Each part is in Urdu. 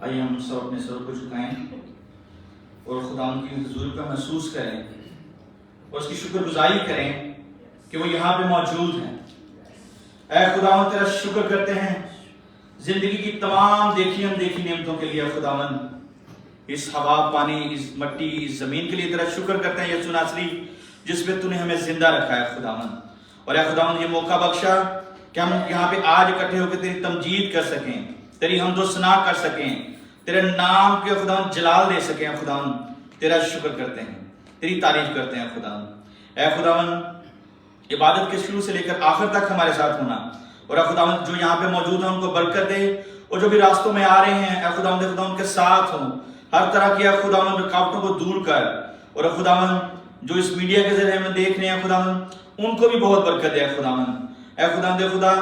آئیے ہم سب اپنے سر کو جھکائیں اور خدا ان کی حضور کا محسوس کریں اور اس کی شکر گزاری کریں کہ وہ یہاں پہ موجود ہیں۔ اے خداوند تیرا شکر کرتے ہیں زندگی کی تمام دیکھی اندیکھی نعمتوں کے لیے خداوند، اس ہوا پانی، اس مٹی، اس زمین کے لیے تیرا شکر کرتے ہیں یسوع ناصری جس پہ تو نے ہمیں زندہ رکھا ہے خداوند۔ اور اے خداوند یہ موقع بخشا کہ ہم یہاں پہ آج اکٹھے ہو کے تیری تمجید کر سکیں، تیری حمد و ثنا کر سکیں، تیرے نام کے خداوند جلال دے سکیں خداوند۔ تیرا شکر کرتے ہیں، تیری تعریف کرتے ہیں خداوند۔ اے خداوند عبادت کے شروع سے لے کر آخر تک ہمارے ساتھ ہونا، اور اے خداوند جو یہاں پہ موجود ہیں ان کو برکت دے، اور جو بھی راستوں میں آ رہے ہیں اے خداوند کے ساتھ ہوں، ہر طرح کی اے خداوند رکاوٹوں کو دور کر، اور اے خداوند جو اس میڈیا کے ذریعے ہمیں دیکھ رہے ہیں خداوند ان کو بھی بہت برکت دے خداوند۔ اے خداوند خدا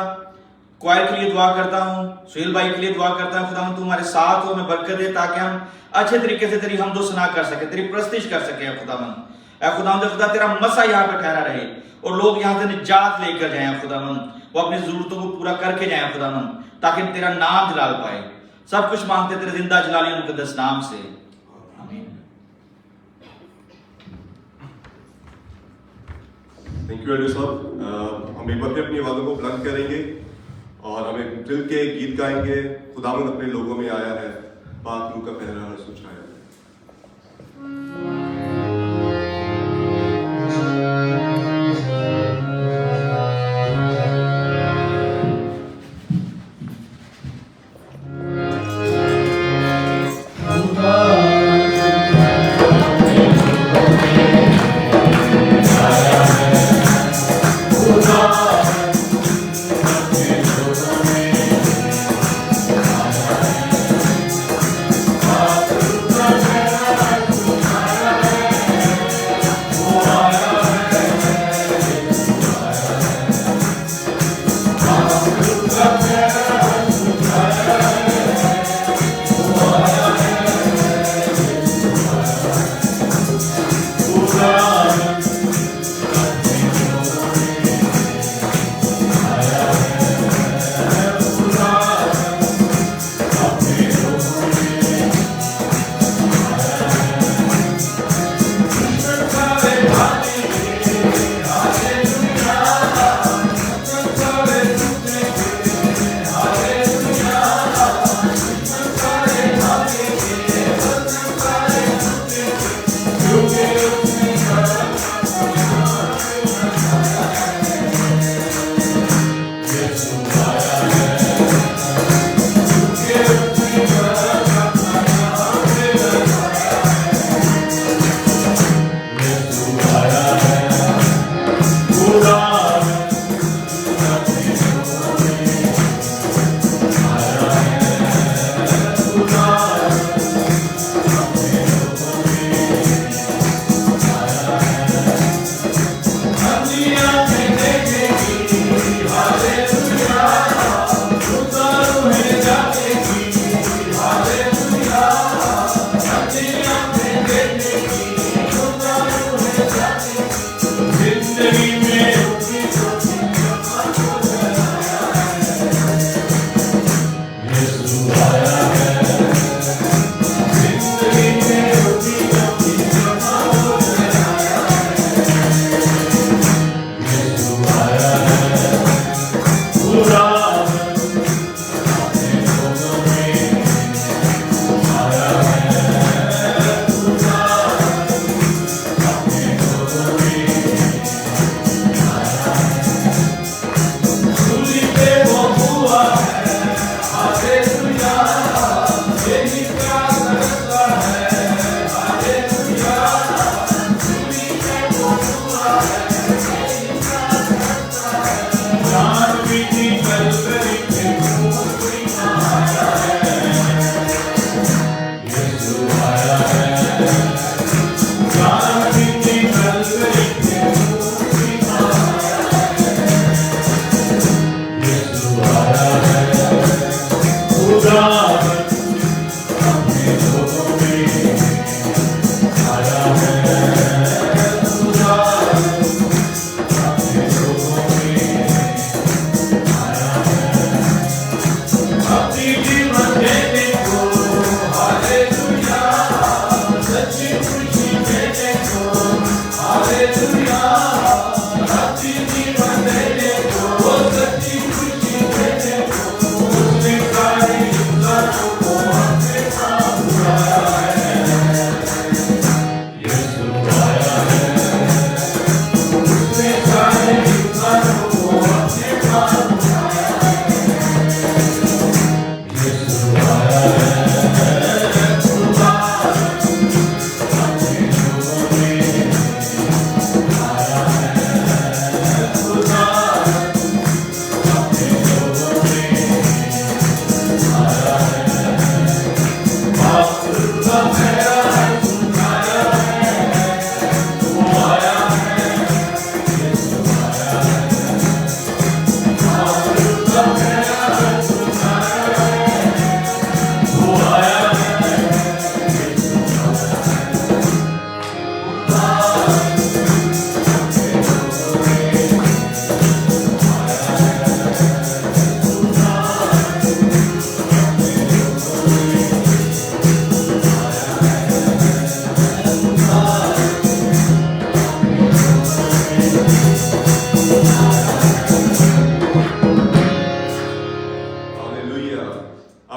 کوائر کے لیے دعا کرتا ہوں، سہیل بھائی کے لیے دعا کرتا ہوں خداوند تو ہمارے ساتھ ہو، ہمیں برکت دے تاکہ ہم اچھے طریقے سے تیری حمد و ثنا کر سکیں، تیری پرستش کر سکیں خداوند۔ اے خداوند خدا تیرا مسا یہاں پہ ٹھہرا رہے اور لوگ یہاں سے نجات لے کر جائیں خداوند، وہ اپنی ضرورتوں کو پورا کر کے جائیں خداوند تاکہ تیرا نام جلال پائے۔ سب کچھ مانگتے تیرے زندہ جلالی مقدس نام سے، آمین۔ تھینک یو ایڈو صاحب۔ ہم ایک بار اپنی آوازوں کو بلند کریں گے اور ہمیں دل کے گیت گائیں گے. خداوند اپنے لوگوں میں آیا ہے. پاک روح کا پہرا ہر سو چھایا ہے. Amen.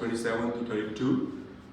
27 to 32।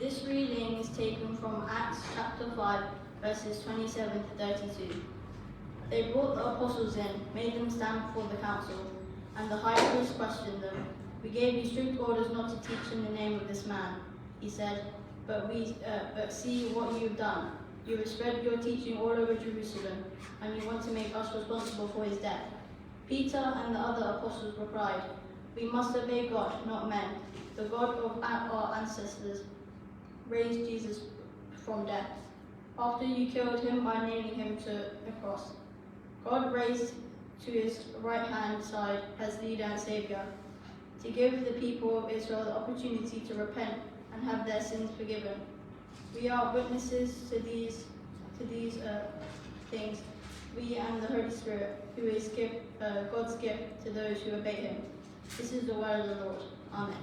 This reading is taken from Acts chapter 5, verses 27 to 32. They brought the apostles in, made them stand before the council, and the high priest questioned them. "We gave you strict orders not to teach in the name of this man," he said, but see what you've done. You have spread your teaching all over Jerusalem, and you want to make us responsible for his death. Peter and the other apostles replied, "We must obey God, not men. The God of our ancestors raised Jesus from death, after you killed him by nailing him to the cross. God raised to his right hand side as leader and savior, to give the people of Israel the opportunity to repent and have their sins forgiven. We are witnesses to these things, we and the Holy Spirit, who is God's gift to those who obey him." This is the word of the Lord. Amen.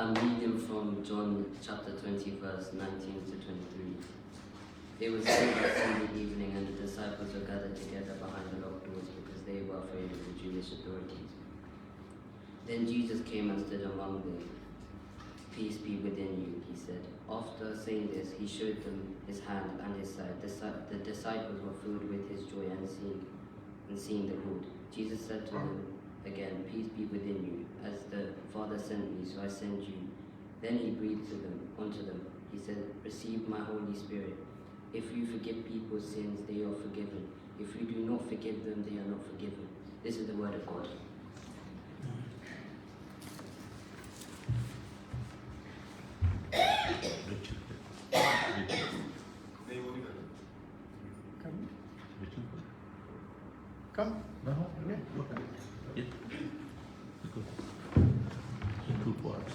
I'm reading from John chapter 20 verse 19 to 23. It was Sunday evening and the disciples were gathered together behind the locked doors because they were afraid of the Jewish authorities. Then Jesus came and stood among them. Peace be within you, he said. After saying this, he showed them his hand and his side. The disciples were filled with his joy and seeing the Lord. Jesus said to them again, peace be within you. As the Father sent me, so I send you. Then he breathed onto them. He said, receive my Holy Spirit. If you forgive people's sins, they are forgiven. If you do not forgive them, they are not forgiven. This is the word of God. Come. No, yeah. Yeah. Good. Two parts.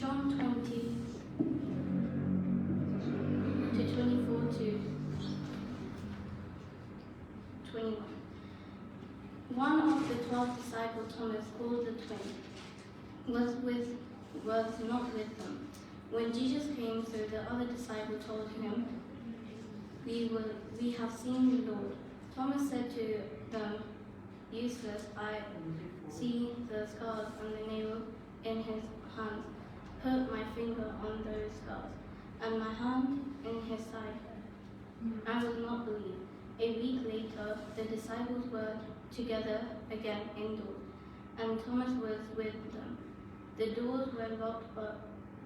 John 20 to 24 to 21. One of the 12 disciples, Thomas, called the twin, was not with them. When Jesus came, so the other disciple told him, we have seen the Lord. Thomas said to them, useless, I see the scars on the nail in his hands. Put my finger on those scars, and my hand in his side. I will not believe. A week later, the disciples were together again indoors, and Thomas was with them. The doors were locked, but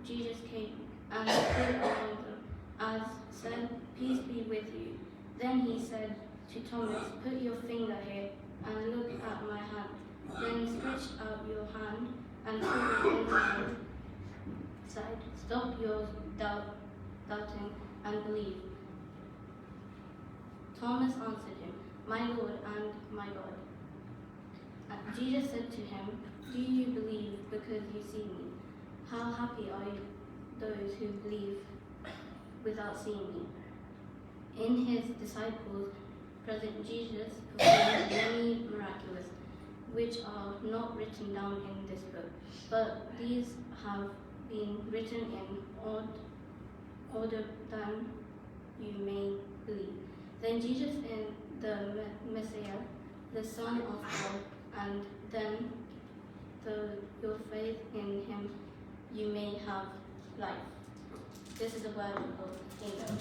Jesus came and stood among them, and said, peace be with you. Then he said to Thomas, put your finger here and look at my hand. Then stretch out your hand and put it in my side. Stop your doubting and believe. Thomas answered him, my Lord and my God. And Jesus said to him, Do you believe because you see me? How happy are those who believe without seeing me? In his disciples present, Jesus performed many miracles, which are not written down in this book, but these have been written in order that you may believe. Then Jesus is the Messiah, the Son of God, and then your faith in him, you may have life. This is the word of England.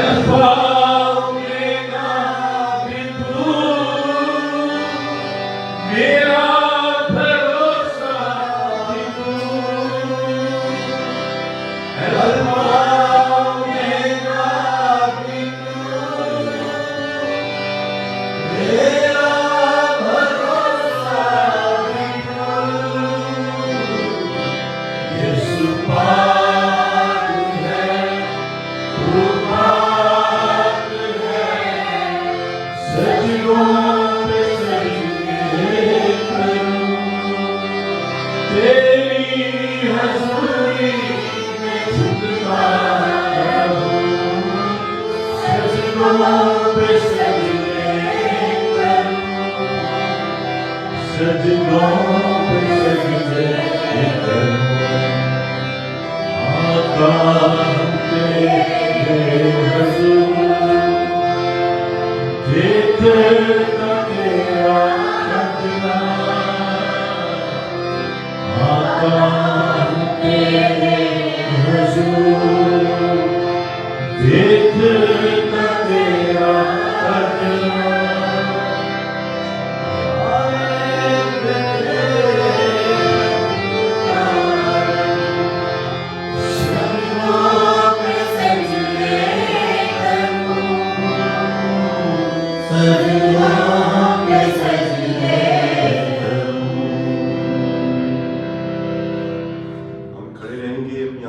Alpha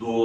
2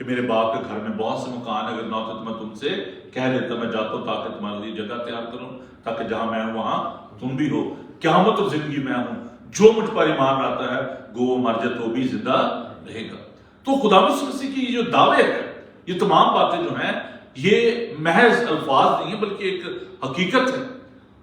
کہ میرے باپ کے گھر میں بہت سے مکان اگر نہ ہوتے تو میں تم سے کہہ دیتا، میں جاتا ہوں تاکہ تمہارے لیے جگہ تیار کروں، تاکہ جہاں میں ہوں وہاں تم بھی ہو، قیامت اور زندگی میں ہوں، جو مجھ پر ایمان لاتا ہے گو وہ مر جائے تو بھی زندہ رہے گا۔ تو خدا مسیح کی یہ جو دعوے ہے، یہ تمام باتیں جو ہیں یہ محض الفاظ نہیں ہیں بلکہ ایک حقیقت ہے،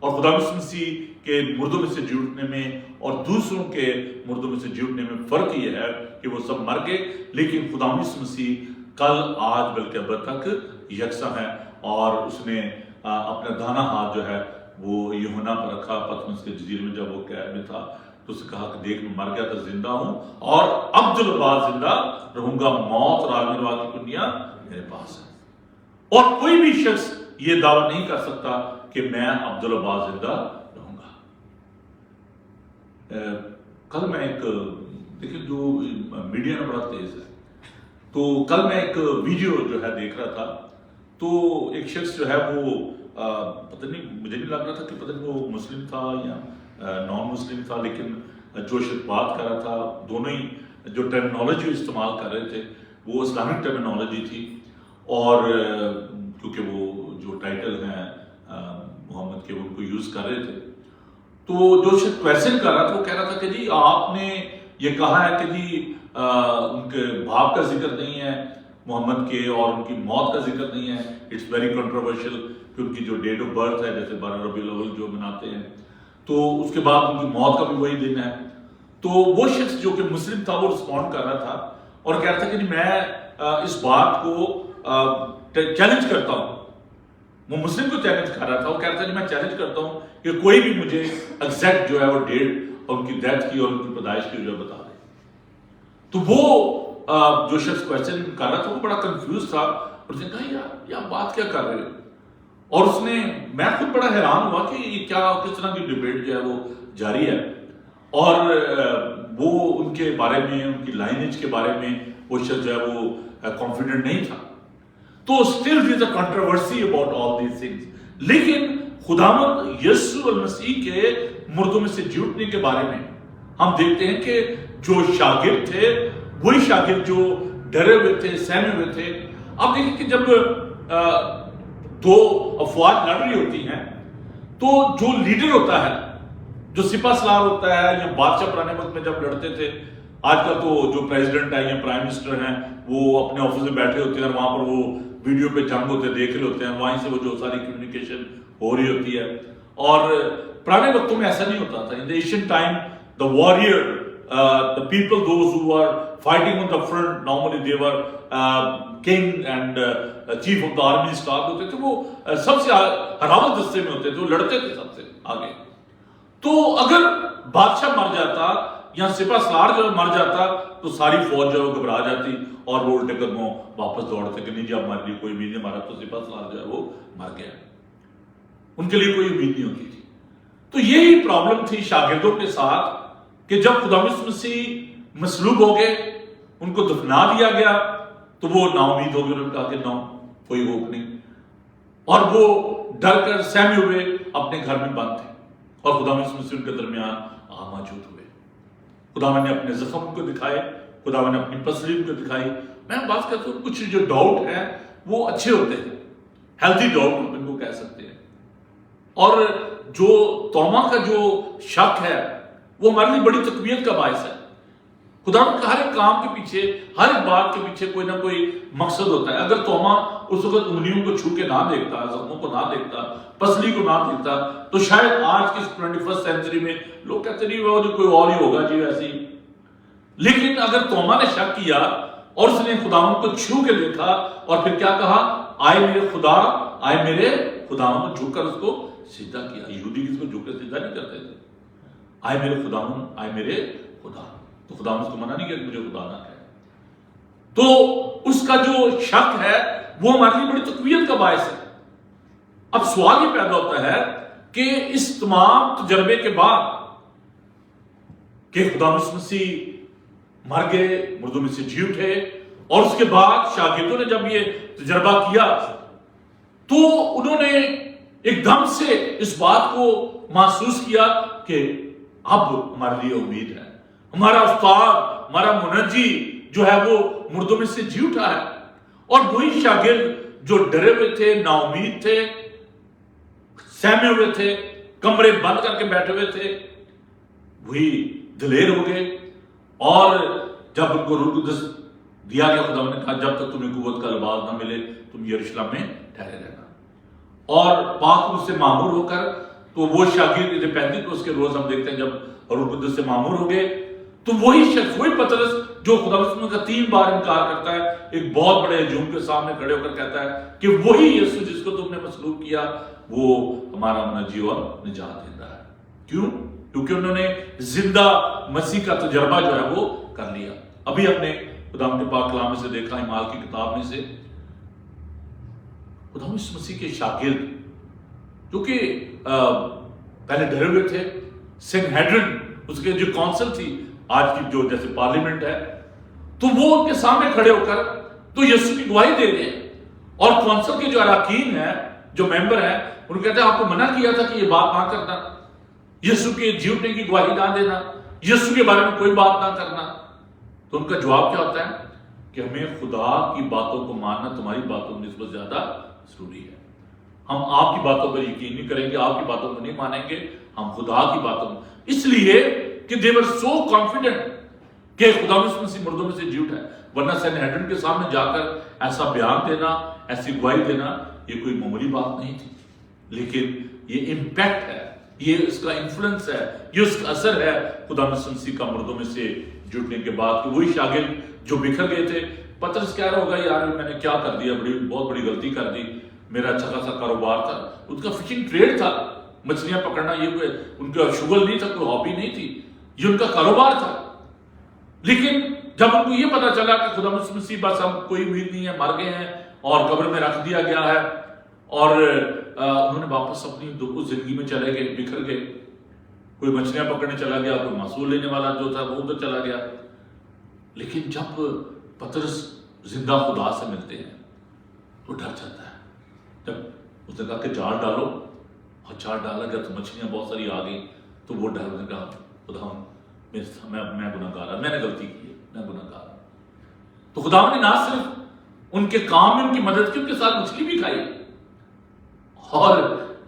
اور خدا مسیح کے مردوں میں سے جی اٹھنے میں اور دوسروں کے مردوں میں سے جی اٹھنے میں فرق یہ ہے کہ وہ سب مر گئے، لیکن خدا مسیح کل آج بلکہ اب تک یکساں ہے، اور اس نے اپنا دانا ہاتھ جو ہے وہ یوحنا پر رکھا پتمس کے جزیرے میں جب وہ قید میں تھا، تو اسے کہا کہ دیکھ میں مر گیا تھا، زندہ ہوں اور عبدالآباد زندہ رہوں گا، موت اور عالم روا کی کنیا میرے پاس ہے۔ اور کوئی بھی شخص یہ دعویٰ نہیں کر سکتا کہ میں عبدالآباد زندہ رہوں گا۔ کل میں ایک دیکھیں جو میڈیا میں بڑا تیز ہے، تو کل میں ایک ویڈیو جو ہے دیکھ رہا تھا، تو ایک شخص جو ہے وہ پتہ نہیں، مجھے نہیں لگ رہا تھا کہ پتہ نہیں وہ مسلم تھا یا نان مسلم تھا، لیکن جو شخص بات کر رہا تھا، دونوں ہی جو ٹرمینالوجی استعمال کر رہے تھے وہ اسلامک ٹرمینالوجی تھی، اور کیونکہ وہ جو ٹائٹل ہیں محمد کے ان کو یوز کر رہے تھے، تو جو شخص کویسچن کر رہا تھا وہ کہہ رہا تھا کہ جی آپ نے یہ کہا ہے کہ جی ان کے باپ کا ذکر نہیں ہے محمد کے اور ان کی موت کا ذکر نہیں ہے، اٹس ویری کنٹروورشل کہ ان کی جو ڈیٹ آف برتھ ہے جیسے 12 ربیع الاول جو مناتے ہیں، تو اس کے بعد ان کی موت کا بھی وہی دن ہے۔ تو وہ شخص جو کہ مسلم تھا وہ رسپونڈ کر رہا تھا اور کہہ رہا تھا کہ جی میں اس بات کو چیلنج کرتا ہوں، وہ مسلم کو چیلنج کر رہا تھا، وہ کہہ رہا تھا کہ میں چیلنج کرتا ہوں کہ کوئی بھی مجھے ایگزیکٹ جو ہے وہ ڈیٹ اور ان کی ڈیتھ کی اور ان کی پیدائش کی جو ہے بتا دے۔ تو وہ جو شخص کویسچن کر رہا تھا وہ بڑا کنفیوز تھا، اور اس نے کہا یہ آپ بات کیا کر رہے ہو، اور اس نے میں خود بڑا حیران ہوا کہ یہ کیا کس طرح کی ڈیبیٹ جو ہے وہ جاری ہے، اور وہ ان کے بارے میں ان کی لائنیج کے بارے میں وہ شخص جو ہے وہ کانفیڈنٹ نہیں تھا۔ تو still there is a controversy about all these things, لیکن خداوند یسوع المسیح کے مردوں میں سے جی اٹھنے کے بارے میں ہم دیکھتے ہیں کہ جو شاگرد تھے وہی شاگرد جو ڈرے ہوئے تھے، سہمے ہوئے تھے۔ اب دیکھیں کہ جب دو افواج لڑ رہی ہوتی ہیں تو جو لیڈر ہوتا ہے، جو سپہ سالار ہوتا ہے یا بادشاہ پرانے وقت میں جب لڑتے تھے، آج کل تو جو پریزیڈنٹ ہے یا پرائم منسٹر ہیں وہ اپنے آفس میں بیٹھے ہوتے ہیں اور وہاں پر وہ ویڈیو پہ جنگ ہوتے دیکھ رہے ہوتے ہیں، وہیں سے وہ جو ساری کمیونیکیشن ہو رہی ہوتی ہے۔ اور پرانے وقتوں میں ایسا نہیں ہوتا تھا۔ In the Asian time the warrior the people those who were fighting on the front normally they were king and chief of the army staff ہوتے تھے، وہ سب سے ہراول دستے میں ہوتے تھے، وہ لڑتے تھے سب سے آگے۔ تو اگر بادشاہ مر جاتا یا سپہ سالار جو مر جاتا تو ساری فوج جو گھبرا جاتی اور وہ الٹے قدموں واپس دوڑتے کہ نہیں جی اب ہمارے لیے کوئی امید نہیں، ہمارا تو سپہ سالار جو ہے وہ مر گیا، ان کے لیے کوئی امید نہیں ہوتی تھی۔ تو یہی پرابلم تھی شاگردوں کے ساتھ کہ جب خدا مسیح مصلوب ہو گئے، ان کو دفنا دیا گیا تو وہ نا امید ہو گئے، انہوں نے کہا کہ نو کوئی ہوپ نہیں، اور وہ ڈر کر سہمے ہوئے اپنے گھر میں بند تھے، اور خدا مسیح ان کے درمیان موجود ہوئے۔ خدا نے اپنے زخم ان کو دکھائے، خدا نے اپنی پسلی ان کو دکھائی۔ میں بات کرتا ہوں کچھ جو ڈاؤٹ ہیں وہ اچھے ہوتے ہیں، ہیلتھی ڈاؤٹ ان کو کہہ سکتے ہیں، اور جو توما کا جو شک ہے وہ ہمارے لیے بڑی تقویت کا باعث ہے۔ خدا کا ہر ایک کام کے پیچھے، ہر ایک بات کے پیچھے کوئی نہ کوئی مقصد ہوتا ہے۔ اگر توما اس وقت انگلیوں کو چھو کے نہ دیکھتا، زخموں کو نہ دیکھتا، پسلی کو نہ دیکھتا، تو شاید آج کی 21 سینچری میں لوگ کہتے نہیں وہ کوئی اور ہی ہوگا جی ویسے ہی۔ لیکن اگر توما نے شک کیا اور اس نے خداوند کو چھو کے دیکھا اور پھر کیا کہا، آئے میرے خدا، آئے میرے خداوند، جھک کر اس کو سجدہ کیا۔ یہودی اس کو جھک کر سجدہ نہیں کرتے تھے، آئے میرے خداوند، آئے میرے خدا، تو خدا نے اس کو منع نہیں کیا کہ مجھے خدا نہ کہے۔ تو اس کا جو شک ہے وہ ہمارے لیے بڑی تقویت کا باعث ہے۔ اب سوال یہ پیدا ہوتا ہے کہ اس تمام تجربے کے بعد کہ خدا مسیح مر گئے، مردوں میں سے جی اٹھے، اور اس کے بعد شاگردوں نے جب یہ تجربہ کیا تو انہوں نے ایک دم سے اس بات کو محسوس کیا کہ اب ہمارے لیے امید ہے، ہمارا استاد، ہمارا منجی جو ہے وہ مردوں میں سے جی اٹھا ہے، اور وہی شاگرد جو ڈرے ہوئے تھے، نا امید تھے، سہمے ہوئے تھے، کمرے بند کر کے بیٹھے ہوئے تھے، وہی دلیر ہو گئے. اور جب ان کو روح القدس دیا گیا، خدا نے کہا جب تک تمہیں قوت کا لباس نہ ملے تم یروشلم میں ٹھہرے رہنا. اور پاک روح سے معمور ہو کر تو وہ شاگرد پینتیکوس کے روز ہم دیکھتے ہیں جب روح القدس سے معمور ہو گئے تو وہی شخص، وہی پطرس جو خدا مسلم کا 3 بار انکار کرتا ہے، ایک بہت بڑے ہجوم کے سامنے کھڑے ہو کر کہتا ہے کہ وہی یسوع جس کو تم نے مسلوب کیا وہ ہمارا منجی اور نجات دیندا ہے. کیوں؟ کیونکہ انہوں نے زندہ مسیح کا تجربہ جو ہے وہ کر لیا. ابھی ہم نے خدا کے پاک کلام میں سے دیکھا، اعمال کی کتاب میں سے، خدا مسیح کے شاگرد جو کہ پہلے ڈرے ہوئے تھے، سنہیڈرن اس کے جو کونسل تھی، آج کی جو جیسے پارلیمنٹ ہے، تو وہ ان کے سامنے کھڑے ہو کر تو یسوع کی گواہی دے رہے ہیں. اور کونسل کے جو اراکین ہیں، جو ممبر ہیں، ان کہتے ہیں آپ کو منع کیا تھا کہ یہ بات نہ کرنا، یسوع کے جی اٹھنے کی گواہی نہ دینا، یسوع کے بارے میں کوئی بات نہ کرنا. تو ان کا جواب کیا ہوتا ہے کہ ہمیں خدا کی باتوں کو ماننا تمہاری باتوں کی نسبت زیادہ ضروری ہے. ہم آپ کی باتوں پر یقین نہیں کریں گے، آپ کی باتوں کو نہیں مانیں گے، ہم خدا کی باتوں کو. اس لیے کہ they were so confident کہ خدا مسیح مردوں میں سے جی اٹھا ہے. ورنہ سنہیڈرن کے سامنے جا کر ایسا بیان دینا، ایسی گواہی دینا، یہ کوئی معمولی بات نہیں تھی. لیکن یہ امپیکٹ ہے، یہ اس کا انفلوئنس ہے، یہ اس کا اثر ہے خدا مسیح کا مردوں میں سے جٹنے کے بعد. کہ وہی شاگرد جو بکھر گئے تھے، پطرس کہہ رہا ہوگا یار میں نے کیا کر دیا، بہت بڑی غلطی کر دی، میرا اچھا خاصا کاروبار تھا، ان کا فشنگ ٹریڈ تھا، مچھلیاں پکڑنا، یہ کوئی ان کا شغل نہیں تھا، کوئی ہابی نہیں تھی، یہ ان کا کاروبار تھا. لیکن جب ان کو یہ پتا چلا کہ خدا مسیح بس اب کوئی امید نہیں ہے، مر گئے ہیں اور قبر میں رکھ دیا گیا ہے، اور انہوں نے واپس اپنی زندگی میں چلے گئے، بکھر گئے. کوئی مچھلیاں پکڑنے چلا گیا، کوئی محصول لینے والا جو تھا وہ ادھر چلا گیا. لیکن جب پطرس زندہ خدا سے ملتے ہیں تو ڈر جاتا ہے. جب اس نے کہا کہ جال ڈالو، اور جال ڈالا گیا تو مچھلیاں بہت ساری آ گئی، تو وہ ڈر نے کہا خدا میں گناہ گار ہوں، میں نے غلطی کی ہے، میں گناہ گار ہوں. تو خدا نے نہ صرف ان کے کام میں ان کی مدد کی، ان کے ساتھ مچھلی بھی کھائی. اور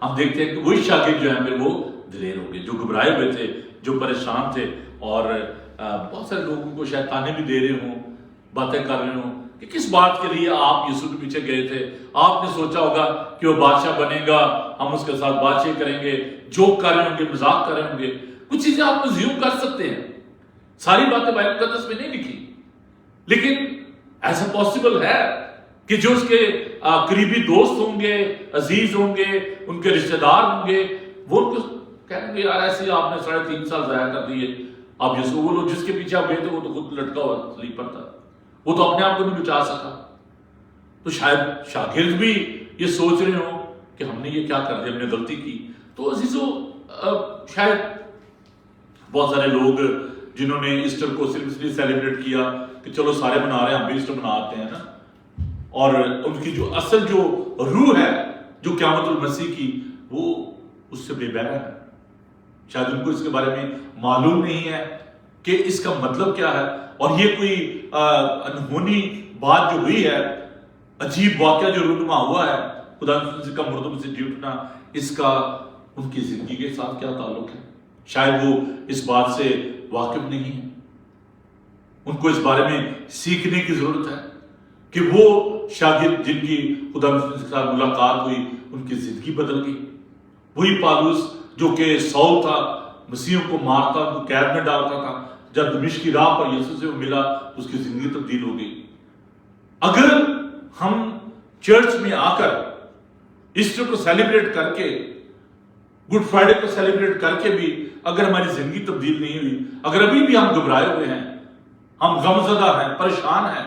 ہم دیکھتے ہیں کہ وہی شاگرد جو ہیں پھر وہ دلیر ہو گئے، جو گھبرائے ہوئے تھے، جو پریشان تھے. اور بہت سارے لوگوں کو شاید تانے بھی دے رہے ہوں، باتیں کر رہے ہوں کہ کس بات کے لیے آپ یسوع کے پیچھے گئے تھے. آپ نے سوچا ہوگا کہ وہ بادشاہ بنے گا، ہم اس کے ساتھ باتیں کریں گے، جوک کر رہے ہوں گے، مذاق کر رہے ہوں گے. کچھ چیزیں آپ زیوم کر سکتے ہیں، ساری باتیں بائبل مقدس میں نہیں لکھی، لیکن ایسا پاسبل ہے کہ جو اس کے قریبی دوست ہوں گے، عزیز ہوں گے، ان کے رشتہ دار ہوں گے، وہ ان کو کہیں گے یار ایسے آپ نے 3.5 سال ضائع کر دیے. اب یسوع وہ لوگ جس کے پیچھے آپ گئے تھے وہ تو خود لٹکا ہوا صلیب پر تھا، وہ تو اپنے آپ کو نہیں بچا سکا. تو شاید شاگرد بھی یہ سوچ رہے ہوں کہ ہم نے یہ کیا کر دیا، ہم نے غلطی کی. تو عزیزو شاید بہت سارے لوگ جنہوں نے ایسٹر کو صرف اس لیے سیلیبریٹ کیا کہ چلو سارے منا رہے ہیں ہم بھی ایسٹر مناتے ہیں نا، اور ان کی جو اصل جو روح ہے جو قیامت المسیح کی، وہ اس سے بے بہرا ہے. شاید ان کو اس کے بارے میں معلوم نہیں ہے کہ اس کا مطلب کیا ہے. اور یہ کوئی انہونی بات جو ہوئی ہے، عجیب واقعہ جو رونما ہوا ہے، خدا کا مردوں میں سے جی اٹھنا، اس کا ان کی زندگی کے ساتھ کیا تعلق ہے. شاید وہ اس بات سے واقف نہیں ہے. ان کو اس بارے میں سیکھنے کی ضرورت ہے کہ وہ شاگرد جن کی خدا کے ساتھ ملاقات ہوئی، ان کی زندگی بدل گئی. وہی پالوس جو کہ سول تھا، مسیحوں کو مارتا، ان کو قید میں ڈالتا تھا، جب دمشق کی راہ پر یسوع سے وہ ملا تو اس کی زندگی تبدیل ہو گئی. اگر ہم چرچ میں آ کر ایسٹر کو سیلیبریٹ کر کے، گڈ فرائیڈے کو سیلیبریٹ کر کے بھی اگر ہماری زندگی تبدیل نہیں ہوئی، اگر ابھی بھی ہم گھبرائے ہوئے ہیں، ہم غمزدہ ہیں، پریشان ہیں،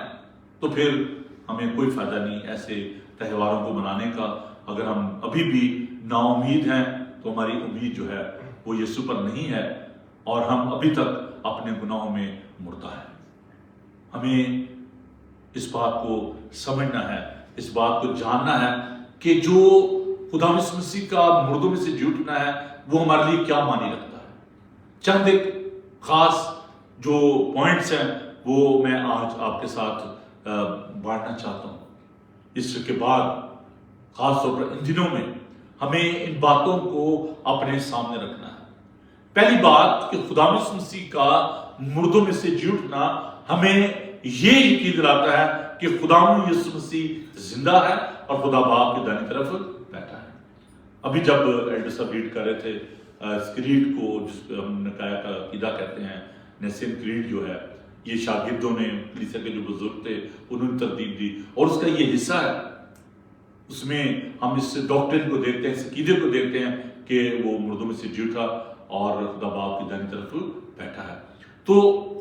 تو پھر ہمیں کوئی فائدہ نہیں ایسے تہواروں کو منانے کا. اگر ہم ابھی بھی نا امید ہیں تو ہماری امید جو ہے وہ یسوع پر نہیں ہے، اور ہم ابھی تک اپنے گناہوں میں مردہ ہیں. ہمیں اس بات کو سمجھنا ہے، اس بات کو جاننا ہے کہ جو خدا مسیح کا مردوں میں سے جی اٹھنا ہے وہ ہمارے لیے کیا معنی رکھتا ہے. چند ایک خاص جو پوائنٹس ہیں وہ میں آج آپ کے ساتھ بانٹنا چاہتا ہوں. اس کے بعد خاص طور پر ان دنوں میں ہمیں ان باتوں کو اپنے سامنے رکھنا ہے. پہلی بات کہ خدا یسوع مسیح کا مردوں میں سے جی اٹھنا ہمیں یہ یقین دلاتا ہے کہ خدا یسوع مسیح زندہ ہے اور خدا باپ کی دائیں طرف بیٹھا ہے. ابھی جب ایلڈر صاحب ریڈ کر رہے تھے کریڈ کو، جس پہ ہم نکایا کا عقیدہ کہتے ہیں، نیسین کریڈ جو ہے، یہ شاگردوں نے، کلیسیا کے جو بزرگ تھے انہوں نے ترتیب دی، اور اس کا یہ حصہ ہے. اس میں ہم اس ڈاکٹرن کو دیکھتے ہیں، اس عقیدے کو دیکھتے ہیں کہ وہ مردوں میں سے جی اٹھا اور خدا باپ کی دائیں طرف بیٹھا ہے. تو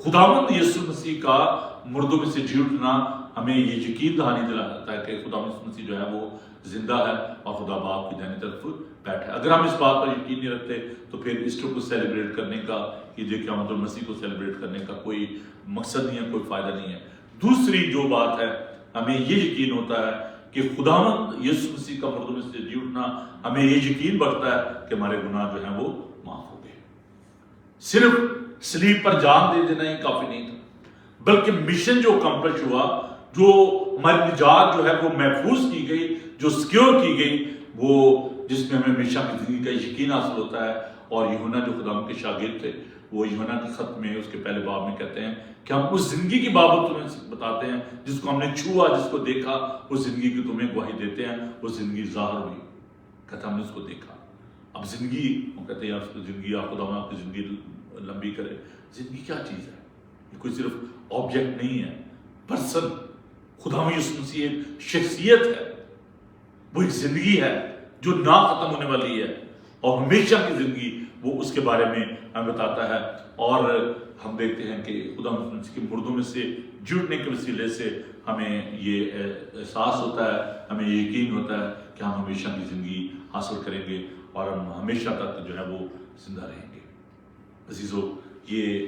خداوند یسوع مسیح کا مردوں میں سے جی اٹھنا ہمیں یہ یقین دہانی دلاتا ہے کہ خدا یسوع مسیح جو ہے وہ زندہ ہے اور خدا باپ کی دائیں طرف بیٹھا ہے. اگر ہم اس بات پر یقین نہیں رکھتے تو پھر ایسٹر کو سیلیبریٹ کرنے کا، عید قیامت المسیح کو سیلیبریٹ کرنے کا کوئی مقصد نہیں ہے، کوئی فائدہ نہیں ہے. دوسری جو بات ہے، ہمیں یہ یقین ہوتا ہے کہ خداوند یسوع مسیح کا مردوں میں سے جی اٹھنا ہمیں یہ یقین بڑھتا ہے کہ ہمارے گناہ جو ہیں وہ معاف ہو گئے. صرف سلیب پر جان دے دینا ہی کافی نہیں تھا، بلکہ مشن جو اکمپلش ہوا، جو ہماری نجات جو ہے وہ محفوظ کی گئی، جو سیکیور کی گئی، وہ جس میں ہمیں ہمیشہ کی زندگی کا یقین حاصل ہوتا ہے. اور یوحنا جو خدا کے شاگرد تھے، وہ یوحنا کے خط میں اس کے پہلے باب میں کہتے ہیں کہ ہم اس زندگی کی بابت تمہیں بتاتے ہیں جس کو ہم نے چھوا، جس کو دیکھا، اس زندگی کی تمہیں گواہی دیتے ہیں. وہ زندگی ظاہر ہوئی، کہتا ہم نے اس کو دیکھا. اب زندگی، وہ کہتے ہیں یار زندگی، آپ خدا آپ کی زندگی لمبی کرے. زندگی کیا چیز ہے؟ یہ کوئی صرف آبجیکٹ نہیں ہے، پرسن. خدا یسوع مسیح ایک شخصیت ہے، وہ ایک زندگی ہے جو نہ ختم ہونے والی ہے، اور ہمیشہ کی زندگی وہ اس کے بارے میں ہمیں بتاتا ہے. اور ہم دیکھتے ہیں کہ خدا مسیح کے مردوں میں سے جڑنے کے وسیلے سے ہمیں یہ احساس ہوتا ہے، ہمیں یہ یقین ہوتا ہے کہ ہم ہمیشہ کی زندگی حاصل کریں گے اور ہم ہمیشہ تک جو ہے وہ زندہ رہیں گے. عزیزو، یہ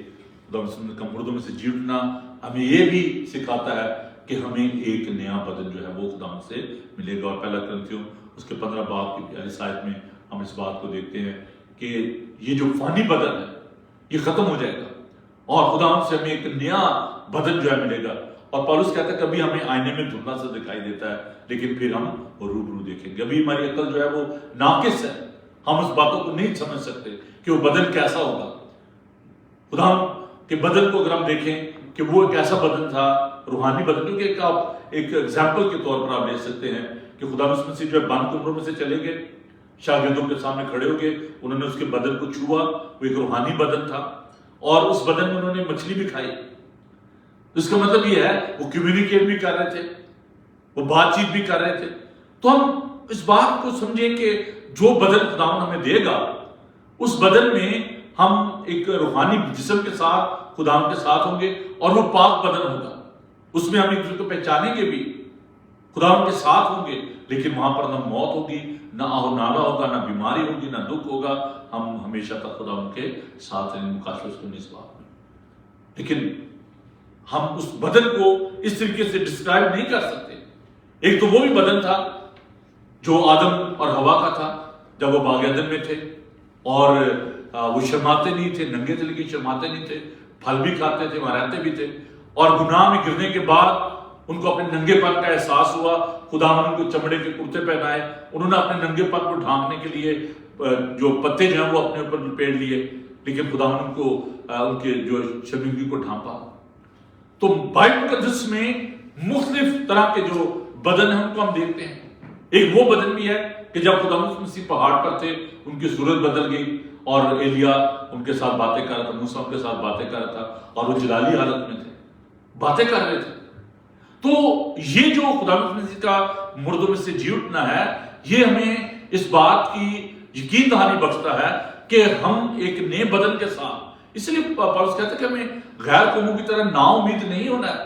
خدا مسیح کا مردوں میں سے جی اٹھنا ہمیں یہ بھی سکھاتا ہے کہ ہمیں ایک نیا بدن جو ہے وہ خدا سے ملے گا. اور پہلا کرنتھیوں اس کے 15 باب کی پیاری آیت میں ہم اس بات کو دیکھتے ہیں کہ یہ جو فانی بدن ہے یہ ختم ہو جائے گا اور خدا سے ہمیں ایک نیا بدن جو ہے ملے گا. اور پولس کہتا ہے کبھی ہمیں آئینے میں دھندلا سا دکھائی دیتا ہے، لیکن پھر ہم روبرو دیکھیں گے. ابھی ہماری عقل جو ہے وہ ناقص ہے، ہم اس باتوں کو نہیں سمجھ سکتے کہ وہ بدن کیسا ہوگا. خدا کے بدن کو اگر ہم دیکھیں کہ وہ ایک ایسا بدن تھا، روحانی بدن، کیونکہ آپ ایک ایگزامپل کے طور پر آپ لے سکتے ہیں کہ خدا مسیح جو ہے بند کمروں میں سے چلے گئے، شاگردوں کے سامنے کھڑے ہو گئے، انہوں نے اس کے بدن کو چھوا. وہ ایک روحانی بدن تھا اور اس بدن میں انہوں نے مچھلی بھی کھائی. اس کا مطلب یہ ہے وہ کمیونیکیٹ بھی کر رہے تھے، وہ بات چیت بھی کر رہے تھے. تو ہم اس بات کو سمجھیں کہ جو بدن خدا ہمیں دے گا، اس بدن میں ہم ایک روحانی جسم کے ساتھ خدا کے ساتھ ہوں گے اور وہ پاک بدن ہوگا. اس میں ہم ایک دوسرے کو پہچانیں گے بھی، خدا کے ساتھ ہوں گے، لیکن وہاں پر نہ موت ہوگی، نہ آہو نالا ہوگا، نہ بیماری ہوگی، نہ دکھ ہوگا. ہم ہمیشہ تک خدا ان کے ساتھ رہیں. مکاشفہ سنیں اس بات میں. لیکن ہم اس بدن کو اس طریقے سے ڈسکرائب نہیں کر سکتے. ایک تو وہ بھی بدن تھا جو آدم اور حوا کا تھا جب وہ باغ عدن میں تھے، اور وہ شرماتے نہیں تھے، ننگے تھے لیکن شرماتے نہیں تھے، پھل بھی کھاتے تھے، وہاں رہتے بھی تھے. اور گناہ میں گرنے کے بعد ان کو اپنے ننگے پن کا احساس ہوا. خدا نے ان کو چمڑے کے کرتے پہنائے. انہوں نے اپنے ننگے پن کو ڈھانکنے کے لیے جو پتے جو ہیں وہ اپنے اوپر لپیٹ لیے، لیکن خدا نے ان کو ان کے جو شرمندگی کو ڈھانپا. تو بائبل مقدس میں مختلف طرح کے جو بدن ہیں ان کو ہم دیکھتے ہیں. ایک وہ بدن بھی ہے کہ جب خدا مسیح پہاڑ پر تھے ان کی صورت بدل گئی اور ایلیا ان کے ساتھ باتیں کر رہا تھا، موسیٰ ان کے ساتھ باتیں کر رہا تھا اور وہ جلالی حالت میں تھے، باتیں کر رہے تھے. تو یہ جو خدا مسیح کا مردوں میں سے جی اٹھنا ہے، یہ ہمیں اس بات کی یقین دہانی بخشتا ہے کہ ہم ایک نئے بدن کے ساتھ، اس لیے پولس کہتا ہے کہ ہمیں غیر قوموں کی طرح نا امید نہیں ہونا ہے.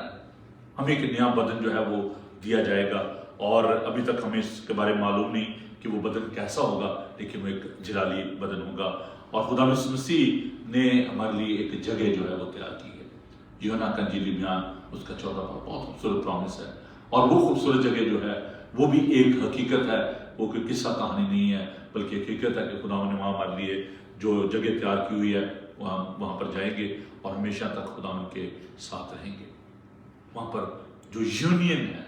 ہمیں ایک نیا بدن جو ہے وہ دیا جائے گا، اور ابھی تک ہمیں اس کے بارے میں معلوم نہیں کہ وہ بدن کیسا ہوگا، لیکن وہ ایک جلالی بدن ہوگا. اور خدا مسیح نے ہمارے لیے ایک جگہ جو ہے وہ تیار کی ہے. یوحنا کا انجیلی بیان اس کا 14 باب بہت خوبصورت پرومس ہے، اور وہ خوبصورت جگہ جو ہے وہ بھی ایک حقیقت ہے. وہ کوئی قصہ کہانی نہیں ہے، بلکہ حقیقت ہے کہ خدا نے وہاں ہمارے لیے جو جگہ تیار کی ہوئی ہے، وہاں پر جائیں گے اور ہمیشہ تک خدا ان کے ساتھ رہیں گے. وہاں پر جو یونین ہے،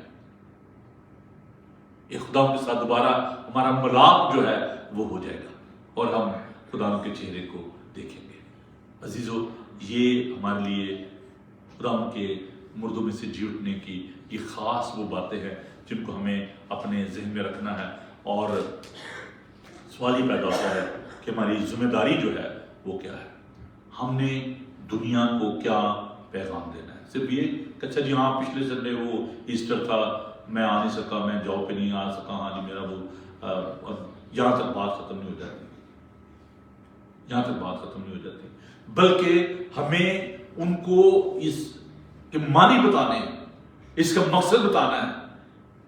یہ خدا کے ساتھ دوبارہ ہمارا ملاپ جو ہے وہ ہو جائے گا اور ہم خدا کے چہرے کو دیکھیں گے۔ عزیزو، یہ ہمارے لیے خدا کے مردوں میں سے جی اٹھنے کی یہ خاص وہ باتیں ہیں جن کو ہمیں اپنے ذہن میں رکھنا ہے، اور سوال یہ پیدا ہوتا ہے کہ ہماری ذمہ داری جو ہے وہ کیا ہے، ہم نے دنیا کو کیا پیغام دینا ہے؟ صرف یہ کہ اچھا جی ہاں پچھلے سنڈے وہ ایسٹر تھا، میں آ نہیں سکا، میں جاب پہ نہیں آ سکا، ہاں جی میرا وہ یہاں تک بات ختم نہیں ہو جاتی، یہاں تک بات ختم نہیں ہو جاتی، بلکہ ہمیں ان کو اس کے معنی بتانے ہیں، اس کا مقصد بتانا ہے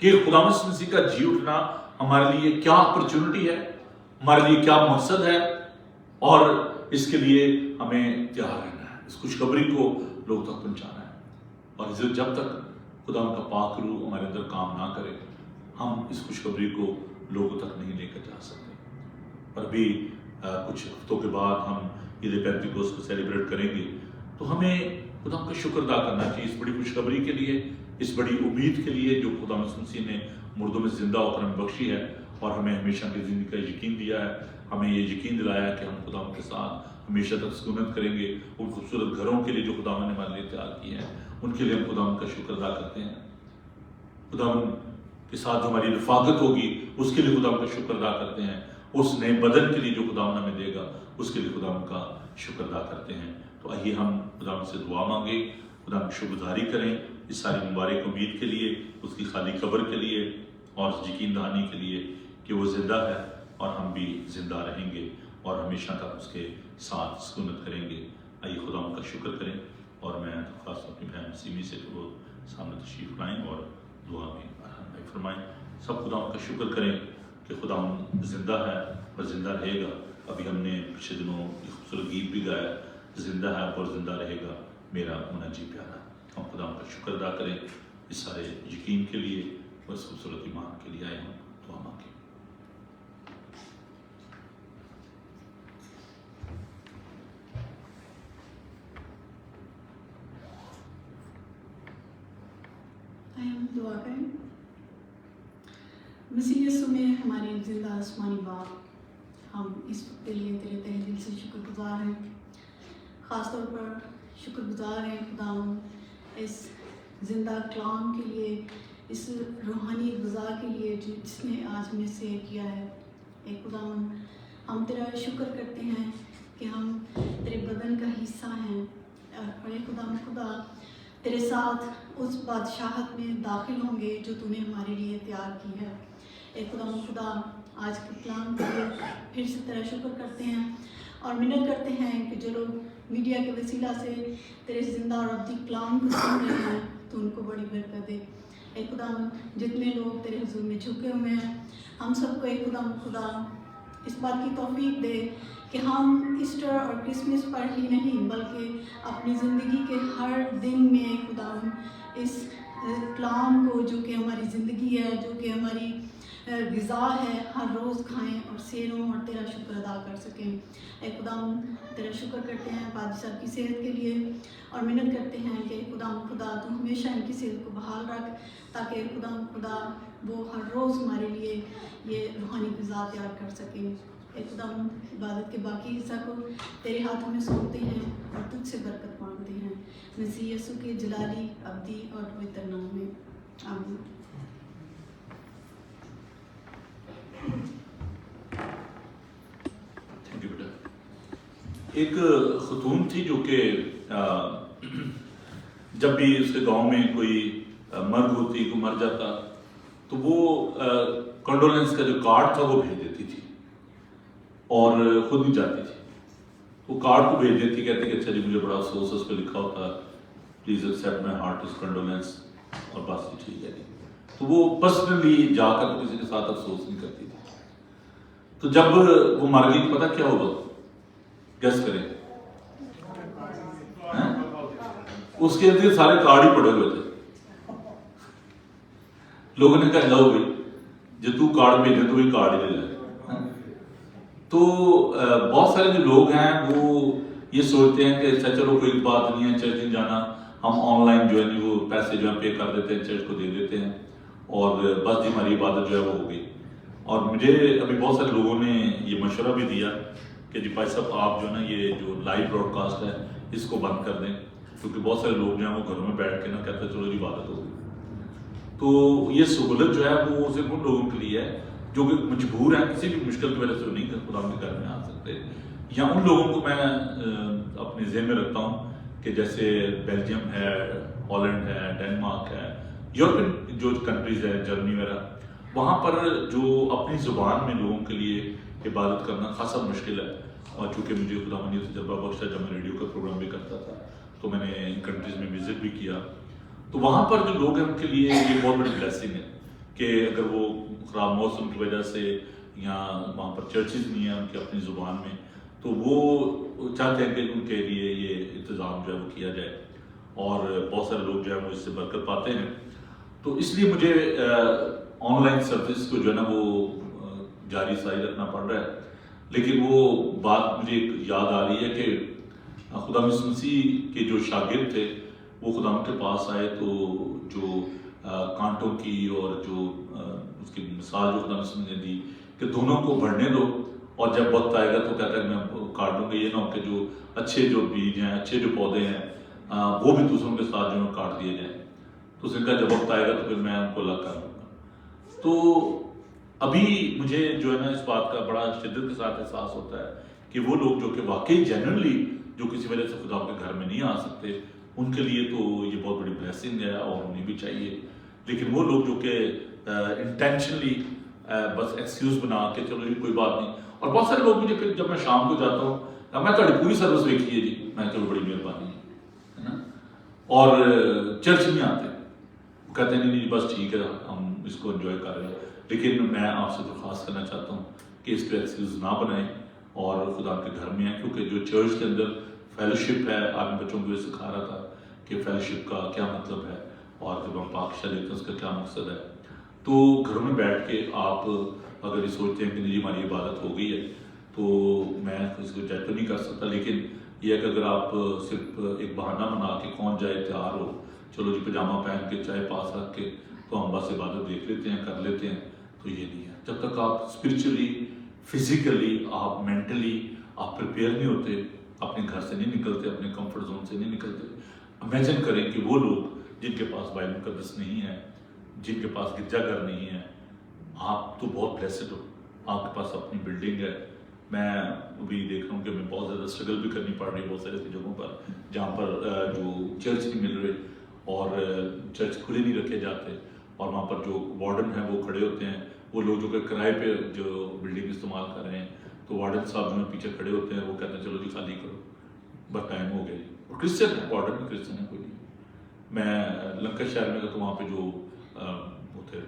کہ خدا مسیح کا جی اٹھنا ہمارے لیے کیا اپرچونٹی ہے، ہمارے لیے کیا مقصد ہے، اور اس کے لیے ہمیں تیار رہنا ہے، اس خوشخبری کو لوگ تک پہنچانا ہے۔ اور جب تک خدا کا پاک روح ہمارے اندر کام نہ کرے، ہم اس خوشخبری کو لوگوں تک نہیں لے کر جا سکتے۔ اور ابھی کچھ ہفتوں کے بعد ہم عید پینتیکوست کو سیلیبریٹ کریں گے، تو ہمیں خدا کا شکر ادا کرنا چاہیے اس بڑی خوشخبری کے لیے، اس بڑی امید کے لیے جو خدا مسیح نے مردوں میں زندہ ہو کر ہمیں بخشی ہے اور ہمیں ہمیشہ کی زندگی کا یقین دیا ہے، ہمیں یہ یقین دلایا ہے کہ ہم خدا کے ساتھ ہمیشہ تک سکونت کریں گے۔ ان خوبصورت گھروں کے لیے جو خدا نے ہمارے لیے تیار کیے ہیں، ان کے لیے ہم خدا کا شکر ادا کرتے ہیں۔ خدا کے ساتھ جو ہماری رفاقت ہوگی اس کے لیے خدا کا شکر ادا کرتے ہیں، اس نئے بدن کے لیے جو خدا ہمیں دے گا اس کے لیے خدا کا شکر ادا کرتے ہیں۔ تو آئیے ہم خدا سے دعا مانگیں، خدا کی شکر گزاری کریں اس ساری مبارک امید کے لیے، اس کی خالی قبر کے لیے، اور اس یقین دہانی کے لیے کہ وہ زندہ ہے اور ہم بھی زندہ رہیں گے اور ہمیشہ تک اس کے ساتھ سکونت کریں گے۔ آئیے خدا ان کا شکر کریں، اور میں خاص اپنی بہن سیمی سے کہ وہ سامنے تشریف لائیں اور دعا میں فرمائیں۔ سب خدا ان کا شکر کریں کہ خدا زندہ ہے اور زندہ رہے گا۔ ابھی ہم نے پچھلے دنوں ایک خوبصورت گیت بھی گایا، زندہ ہے اور زندہ رہے گا میرا منجی پیارا۔ ہم خدا ان کا شکر ادا کریں اس سارے یقین کے لیے اور اس خوبصورت ایمان کے لیے۔ آئے ہم دعا مانگیں۔ ہم دعا کریں۔ مسیح یسوع میں ہمارے زندہ آسمانی باپ، ہم اس وقت کے لیے تیرے تہ دل سے شکر گزار ہیں، خاص طور پر شکر گزار ہیں خدا اس زندہ کلام کے لیے، اس روحانی غذا کے لیے جس نے آج ہمیں سیر کیا ہے۔ اے خدا ہم تیرا شکر کرتے ہیں کہ ہم تیرے بدن کا حصہ ہیں، اور اے خدا تیرے ساتھ اس بادشاہت میں داخل ہوں گے جو تو نے ہمارے لیے تیار کی ہے۔ اے خدا آج کے کلام کے لیے پھر سے تیرا شکر کرتے ہیں اور منت کرتے ہیں کہ جو لوگ میڈیا کے وسیلہ سے تیرے زندہ اور ابدی کلام کو سن رہے ہیں تو ان کو بڑی برکت دے۔ اے خدا جتنے لوگ تیرے حضور میں جھکے ہوئے ہیں، ہم سب کو اے خدا اس بات کی توفیق دے کہ ہم ایسٹر اور کرسمس پر ہی نہیں بلکہ اپنی زندگی کے ہر دن میں خدا اس کلام کو جو کہ ہماری زندگی ہے، جو کہ ہماری غذا ہے، ہر روز کھائیں اور سیروں اور تیرا شکر ادا کر سکیں۔ اے خدا تیرا شکر کرتے ہیں پادری صاحب کی صحت کے لیے اور منت کرتے ہیں کہ خدا تو ہمیشہ ان کی صحت کو بحال رکھ تاکہ خدا وہ ہر روز ہمارے لیے یہ روحانی غذا تیار کر سکیں۔ اے خدا عبادت کے باقی حصہ کو تیرے ہاتھوں میں سونپتے ہیں اور تجھ سے برکت مانگتے ہیں، مسیح یسوع کے جلالی ابدی اور پوتر نام میں، آمین۔ تھینک یو بیٹا۔ ایک خاتون تھی جو کہ جب بھی اس کے گاؤں میں کوئی مرگ ہوتی، کوئی مر جاتا تو وہ کنڈولنس کا جو کارڈ تھا وہ بھیج دیتی تھی اور خود بھی جاتی تھی۔ وہ کارڈ کو بھیج دیتی، کہتی کہ اچھا جی مجھے بڑا افسوس اس پہ لکھا ہوتا پلیز ایکسیپٹ مائی ہارٹیسٹ کنڈولنس، اور بس ٹھیک ہے جی۔ تو وہ پرسنلی جا کر کسی کے ساتھ افسوس نہیں کرتی تھی۔ تو جب وہ مر گئی پتہ کیا ہوگا؟ گیس کریں۔ اس کے اندر سارے کارڈ ہی پڑے ہوئے تھے۔ لوگوں نے کہا لو بھائی جو تو کارڈ بھیجے تو وہی کارڈ ہی لے لائے۔ تو بہت سارے جو لوگ ہیں وہ یہ سوچتے ہیں کہ اچھا چلو کوئی بات نہیں ہے، چرچ نہیں جانا، ہم آن لائن جو ہے وہ پیسے جو ہے پے کر دیتے ہیں، چرچ کو دے دیتے ہیں اور بس جی ہماری عبادت جو ہے وہ ہو گئی. اور مجھے ابھی بہت سارے لوگوں نے یہ مشورہ بھی دیا کہ جی بھائی صاحب آپ جو ہے نا یہ جو لائیو براڈ کاسٹ ہے اس کو بند کر دیں, کیونکہ بہت سارے لوگ جو ہیں وہ گھروں میں بیٹھ کے نا کہتے ہیں چلو جی عبادت ہو گئی. تو یہ سہولت جو ہے وہ صرف ان لوگوں کے لیے ہے جو کہ مجبور ہیں, کسی بھی مشکل کی وجہ سے نہیں خدا کے گھر میں آ سکتے, یا ان لوگوں کو میں اپنے ذہن میں رکھتا ہوں کہ جیسے بیلجیم ہے, ہالینڈ ہے, ڈینمارک ہے, یورپین جو کنٹریز ہے, جرمنی وغیرہ, وہاں پر جو اپنی زبان میں لوگوں کے لیے عبادت کرنا خاصا مشکل ہے. اور چونکہ مجھے خدا نے تجربہ بخشا, جب میں ریڈیو کا پروگرام بھی کرتا تھا تو میں نے ان کنٹریز میں وزٹ بھی کیا, تو وہاں پر جو لوگ ہیں ان کے لیے یہ بہت بڑی بلیسنگ ہے کہ اگر وہ خراب موسم کی وجہ سے یا وہاں پر چرچز نہیں ہیں ان کی اپنی زبان میں, تو وہ چاہتے ہیں کہ ان کے لیے یہ انتظام جو ہے وہ کیا جائے, اور بہت سارے لوگ جو ہے وہ اس سے برکت پاتے ہیں. تو اس لیے مجھے آن لائن سروس کو جو ہے نا وہ جاری ساری رکھنا پڑ رہا ہے. لیکن وہ بات مجھے یاد آ رہی ہے کہ خدا یسوع مسیح کے جو شاگرد تھے وہ خدا کے پاس آئے, تو جو کانٹوں کی اور جو اس کی مثال جو خدا یسوع نے دی کہ دونوں کو بڑھنے دو, اور جب وقت آئے گا تو کہتا ہے میں کاٹ دوں گا. یہ نہ ہو کہ جو اچھے بیج ہیں, اچھے جو پودے ہیں وہ بھی دوسروں کے ساتھ جو ہے کاٹ دیے جائیں. تو اس نے کہا جب وقت آئے گا تو پھر میں ان کو الگ کر دوں گا. تو ابھی مجھے جو ہے نا اس بات کا بڑا شدت کے ساتھ احساس ہوتا ہے کہ وہ لوگ جو کہ واقعی جنرلی جو کسی وجہ سے خدا کے گھر میں نہیں آ سکتے, ان کے لیے تو یہ بہت بڑی بلیسنگ ہے اور انہیں بھی چاہیے. لیکن وہ لوگ جو کہ انٹینشنلی بس ایکسکیوز بنا کے چلو جی کوئی بات نہیں, اور بہت سارے لوگ مجھے پھر جب میں شام کو جاتا ہوں میں تھوڑی پوری سروس دیکھی ہے جی, میں چلو بڑی مہربانی ہے نا, اور چرچ نہیں آتے, وہ کہتے ہیں نہیں بس ٹھیک ہے ہم اس کو انجوائے کر رہے ہیں. لیکن میں آپ سے درخواست کرنا چاہتا ہوں کہ اس پہ ایکسکیوز نہ بنائیں اور خدا کے گھر میں آئیں, کیونکہ جو چرچ کے اندر فیلوشپ ہے, آپ بچوں کو یہ سکھا رہا تھا کہ فیلوشپ کا کیا مطلب ہے, اور جب ہم پاک دیتے ہیں اس کا کیا مقصد ہے. تو گھروں میں بیٹھ کے آپ اگر یہ سوچتے ہیں کہ جی ہماری عبادت ہو گئی ہے تو میں اس کو جج تو نہیں کر سکتا, لیکن یہ ہے کہ اگر آپ صرف ایک بہانہ بنا کے کون جائے تیار ہو, چلو جی پجامہ پہن کے چائے پاس رکھ کے تو ہم بس عبادت دیکھ لیتے ہیں, کر لیتے ہیں, تو یہ نہیں ہے. جب تک آپ اسپرچولی, فزیکلی, آپ مینٹلی آپ پریپیئر نہیں ہوتے, اپنے گھر سے نہیں نکلتے, اپنے کمفرٹ زون سے نہیں نکلتے. امیجن کریں کہ وہ لوگ جن کے پاس بائبل مقدس نہیں ہے, جن کے پاس گرجا گھر نہیں ہے, آپ تو بہت بلیسڈ ہو, آپ کے پاس اپنی بلڈنگ ہے. میں ابھی دیکھ رہا ہوں کہ میں بہت زیادہ اسٹرگل بھی کرنی پڑ رہی ہے بہت ساری ایسی جگہوں پر جہاں پر جو چرچ نہیں مل رہے اور چرچ کھلے نہیں رکھے جاتے, اور وہاں پر جو وارڈن ہیں وہ کھڑے ہوتے ہیں, وہ لوگ جو کہ کرائے پہ جو بلڈنگ استعمال کر رہے ہیں, تو وارڈن صاحب جو پیچھے کھڑے ہوتے ہیں وہ کہتے ہیں چلو جی خالی کرو, بس ٹائم ہو گیا جی. اور کرسچن ہے, وارڈن بھی کرسچن ہے, کوئی نہیں. میں لنکا شہر میں گیا تو وہاں پہ جو وہ تھے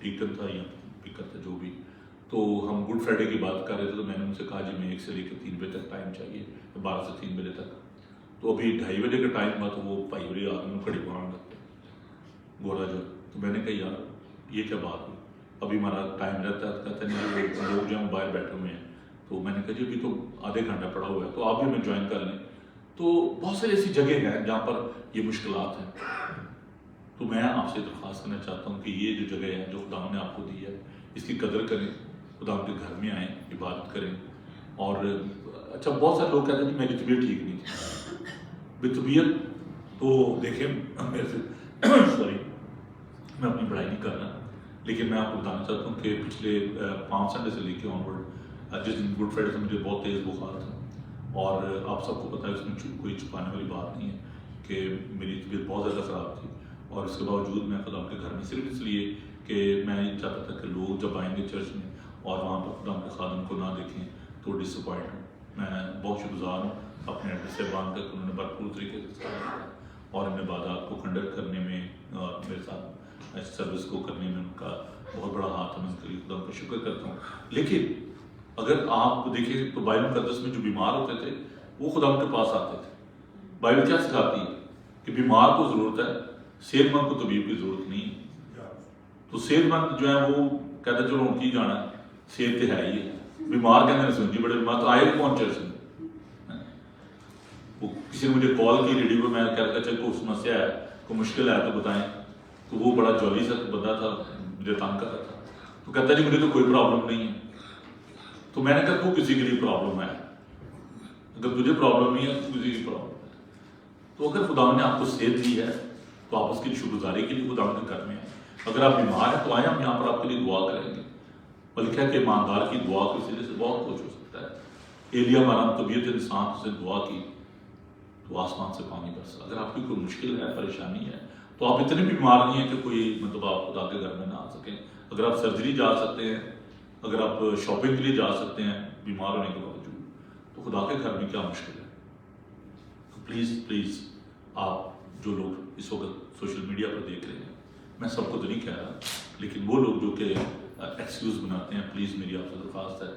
ڈیکن تھا یا اسپیکر تھا جو بھی, تو ہم گڈ فرائیڈے کی بات کر رہے تھے, تو میں نے ان سے کہا جی میں 1 سے لے کے 3 بجے تک ٹائم چاہیے, 12 سے 3 بجے تک. تو ابھی 2:30 بجے کا ٹائم ہوا تو وہ بھائی بڑی آدمی کھڑی باہر لگتے گورا جو, تو میں نے کہا یار یہ کیا بات ہوئی, ابھی ہمارا ٹائم رہتا ہے. کہتے ہیں لوگ جو ہیں باہر بیٹھے ہوئے ہیں, تو میں نے کہا جی ابھی تو آدھے گھنٹہ پڑا ہوا ہے, تو آپ بھی ہمیں جوائن کر لیں. تو بہت ساری ایسی جگہ ہیں جہاں پر یہ مشکلات ہیں. تو میں آپ سے درخواست کرنا چاہتا ہوں کہ یہ جو جگہ ہے جو خدا نے آپ کو دی ہے اس کی قدر کریں, خدا کے گھر میں آئیں, عبادت کریں. اور اچھا بہت سارے لوگ کہتے ہیں کہ میری طبیعت ٹھیک نہیں تھی. بے طبیعت تو دیکھیں میرے سے سوری میں اپنی پڑھائی نہیں کر رہا, لیکن میں آپ کو بتانا چاہتا ہوں کہ پچھلے 5 سنڈے سے لے کے آن ورڈ جس دن گڈ فرائیڈے سے مجھے بہت تیز بخار تھا, اور آپ سب کو پتہ ہے اس میں کوئی چھپانے والی بات نہیں ہے کہ میری طبیعت بہت زیادہ خراب تھی. اور اس کے باوجود میں خدا کے گھر میں صرف اس لیے کہ میں یہ چاہتا تھا کہ لوگ جب آئیں گے چرچ میں اور وہاں پر خدا کے خادم کو نہ دیکھیں تو ڈس اپوائنٹ ہوں. میں بہت شکر گزار ہوں اپنے ایڈریس سے باندھ کر انہوں نے بھرپور طریقے سے اور ان عبادات کو کنڈکٹ کرنے میں اور میرے ساتھ اس سروس کو کرنے میں ان کا بہت بڑا ہاتھ ہے. میں ان کے لیے خدا کا شکر کرتا ہوں. لیکن اگر آپ دیکھیں تو بائبل مقدس میں جو بیمار ہوتے تھے وہ خدا کے پاس آتے تھے. بائبل کیا سکھاتی ہے کہ بیمار کو ضرورت ہے, صحت مند کو طبیب کی ضرورت نہیں ہے. تو صحت مند جو ہے وہ کہتے چلو ان کی جانا ہے, صحت تو ہے ہی ہے. بیمار کہتے ہیں سنجی بڑے بیمار, تو آئے بھی کون چرچ میں. وہ کسی نے مجھے کال کی ریڈیو پہ, میں کہتا اچھا کوئی سمسیا ہے کوئی مشکل ہے تو بتائیں, تو وہ بڑا جولی سا بندہ تھا, مجھے تنگ کر رہا تھا. تو کہتا جی مجھے تو کوئی پرابلم نہیں ہے. تو میں نے کہا تو کسی کے لیے پرابلم ہے, اگر تجھے پرابلم نہیں ہے تو کسی کی پرابلم ہے. تو اگر خدا نے آپ کو صحت دی ہے تو آپ اس کی شکر گزاری کے لیے خدا کے گھر میں آئیں. اگر آپ بیمار ہیں تو آئیں, ہم یہاں پر آپ کے لیے دعا کریں گے. بلکہ کہ ایماندار کی دعا کے وسیلے سے بہت کچھ ہو سکتا ہے. ایلیا مارا طبیعت انسان سے دعا کی تو آسمان سے پانی برسا. اگر آپ کی کوئی مشکل ہے, پریشانی ہے, تو آپ اتنے بھی بیمار نہیں ہیں کہ کوئی مطلب آپ خدا کے گھر میں نہ آ سکیں. اگر آپ سرجری جا سکتے ہیں, اگر آپ شاپنگ کے لیے جا سکتے ہیں بیمار ہونے کے باوجود, تو خدا کے گھر میں کیا مشکل ہے. تو پلیز آپ جو لوگ اس وقت سوشل میڈیا پر دیکھ رہے ہیں, میں سب کو تو نہیں کہہ رہا, لیکن وہ لوگ جو کہ ایکسکیوز بناتے ہیں, پلیز میری آپ سے درخواست ہے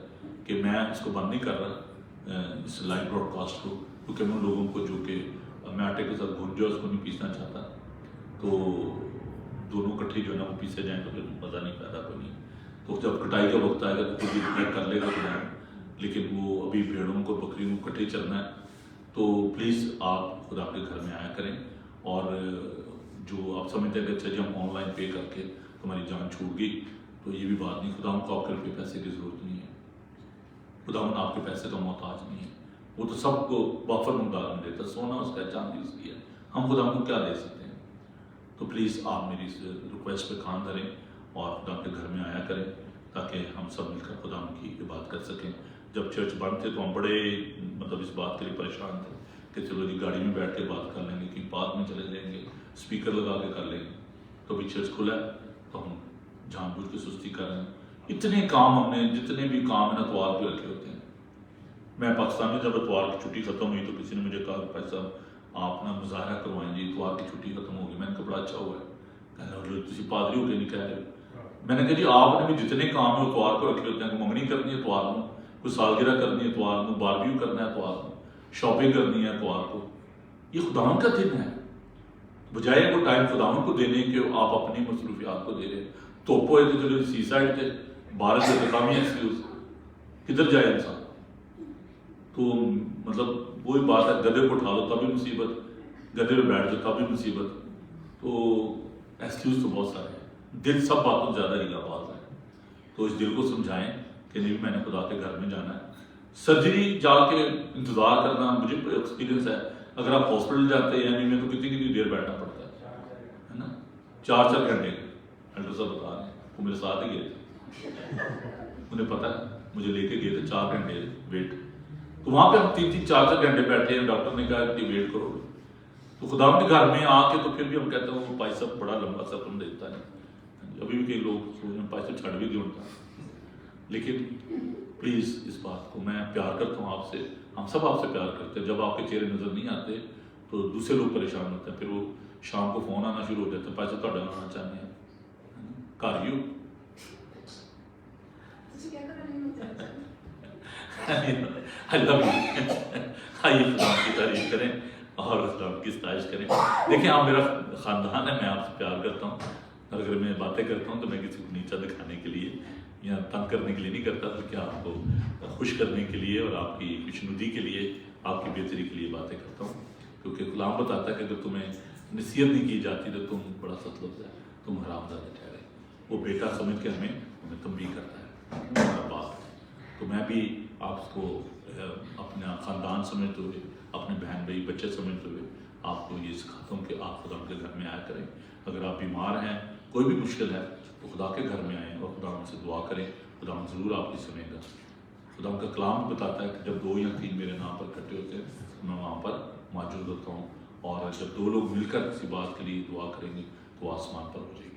کہ میں اس کو بند نہیں کر رہا اس لائیو براڈ کاسٹ کو, کیونکہ میں ان لوگوں کو جو کہ میں آٹے کے ساتھ بھون اس کو نہیں پیسنا چاہتا. تو دونوں کٹھے جو ہے نا وہ پیسے جائیں تو پھر مزہ نہیں پیدا کوئی نہیں. تو جب کٹائی کا وقت آئے گا تو خود کر لے گا خدا, لیکن وہ ابھی بھیڑوں کو بکریوں کو کٹھے چلنا ہے. تو پلیز آپ خدا کے گھر میں آیا کریں. اور جو آپ سمجھتے ہیں کہ اچھا جی ہم آن لائن پے کر کے تمہاری جان چھوٹ گئی, تو یہ بھی بات نہیں. خدا کو آپ کے پیسے کی ضرورت نہیں ہے. خدا آپ کے پیسے کا محتاج نہیں ہے. وہ تو سب کو وافر مقدار میں دیتا, سونا اس کا, چاندی اس کی ہے, ہم خدا کو کیا دے سکتے ہیں. تو پلیز آپ میری اس ریکویسٹ پہ کام کریں اور خدا کے گھر میں آیا کریں, تاکہ ہم سب مل کر خدا کی عبادت کر سکیں. جب چرچ بند تھے تو ہم بڑے مطلب اس بات کے لیے پریشان تھے کہ چلو جی گاڑی میں بیٹھ کے بات کر لیں گے, کہیں پارک میں چلے جائیں گے, اسپیکر لگا کے کر لیں گے. تو ابھی چرچ کھلا ہے تو ہم جان بوجھ کے سستی کر رہے ہیں. اتنے کام ہم نے, جتنے بھی کام ہیں نا اتوار پہ رکھے ہوتے ہیں. میں پاکستان میں جب اتوار کی چھٹی ختم ہوئی تو کسی نے مجھے کہا کہ بھائی صاحب آپ نا مظاہرہ کروائیں جی, اتوار کی چھٹی ختم ہوگی. میں نے کہا بڑا اچھا ہوا ہے, کہنا تھی پادری ہو کے نہیں کہہ رہے. میں نے کہا جی آپ نے بھی جتنے کام ہیں اتوار کو رکھے ہوتے ہیں, منگنی کرنی ہے اتوار کو, کوئی سالگرہ کرنی ہے اتوار کو, باربیو کرنا ہے اتوار کو, شاپنگ کرنی ہے اتوار کو. یہ خداوند کا دن ہے. بجائے وہ ٹائم خداوند کو دینے کے آپ اپنی مصروفیات کو دے رہے ہیں. توپو ہے تو سی سائڈ تھے, بارش سے انتظامی ایکسکیوز, کدھر جائے انسان. تو مطلب وہی بات ہے, گدے کو اٹھا لو تب بھی مصیبت, گدے پہ بیٹھ جاؤ تب بھی مصیبت. تو ایکسکیوز تو بہت سارے ہیں, دل سب باتوں سے زیادہ ہیلا باز ہے. تو اس دل کو سمجھائیں کہ نہیں میں نے خدا کے گھر میں جانا ہے. سرجری جا کے انتظار کرنا, مجھے ایکسپیرینس ہے, اگر آپ ہاسپٹل جاتے ہیں یعنی میں تو کتنی دیر بیٹھنا پڑتا ہے نا, 4 گھنٹے. ڈاکٹر صاحب بتا رہے ہیں, وہ میرے ساتھ ہی گئے تھے, انہیں پتا ہے, مجھے لے کے گئے تھے 4 گھنٹے ویٹ. تو وہاں پہ ہم 3-4 گھنٹے بیٹھے ہیں, ڈاکٹر نے کہا کہ ویٹ کرو. تو خدا کے گھر میں آ کے تو پھر بھی ہم کہتے ہیں وہ بھائی صاحب بڑا لمبا سفر دیتا ہے. ابھی بھی کئی لوگ سوچ ہیں بھائی صاحب چھڑ بھی کیوں ہوتا. لیکن پلیز اس بات کو, میں پیار کرتا ہوں آپ سے, ہم سب آپ سے پیار کرتے ہیں. جب آپ کے چہرے نظر نہیں آتے تو دوسرے لوگ پریشان ہوتے ہیں, پھر وہ شام کو فون آنا شروع ہو جاتا ہے, بھائی صاحب تھوڑا آنا چاہتے ہیں, گھر ہی ہو. آئیے خدا کی تعریف کریں اور خدا کی ستائش کریں. دیکھیں آپ میرا خاندان ہے, میں آپ سے پیار کرتا ہوں, اور اگر میں باتیں کرتا ہوں تو میں کسی کو نیچا دکھانے کے لیے یا تنگ کرنے کے لیے نہیں کرتا, بلکہ آپ کو خوش کرنے کے لیے اور آپ کی خوشنودی کے لیے, آپ کی بہتری کے لیے باتیں کرتا ہوں. کیونکہ کلام بتاتا ہے کہ اگر تمہیں نصیحت نہیں کی جاتی تو تم بڑا سخت لفظ ہے, تم حرام زادہ ٹھہرے. وہ بیٹا سمجھ کے ہمیں تنبیہ کرتا ہے, ہمارا باپ. تو میں بھی آپ کو اپنا خاندان سمجھتے ہوئے, اپنے بہن بھائی بچے سمجھتے ہوئے آپ کو یہ سکھاتا ہوں کہ آپ خدا کے گھر میں آیا کریں. اگر آپ بیمار ہیں, کوئی بھی مشکل ہے, تو خدا کے گھر میں آئیں اور خدا ان سے دعا کریں, خدا ضرور آپ کی سنے گا. خدا کا کلام بتاتا ہے کہ جب 2 یا 3 میرے نام پر اکٹھے ہوتے ہیں میں وہاں پر موجود ہوتا ہوں, اور جب 2 لوگ مل کر کسی بات کے لیے دعا کریں گے تو آسمان پر ہو جائے گی.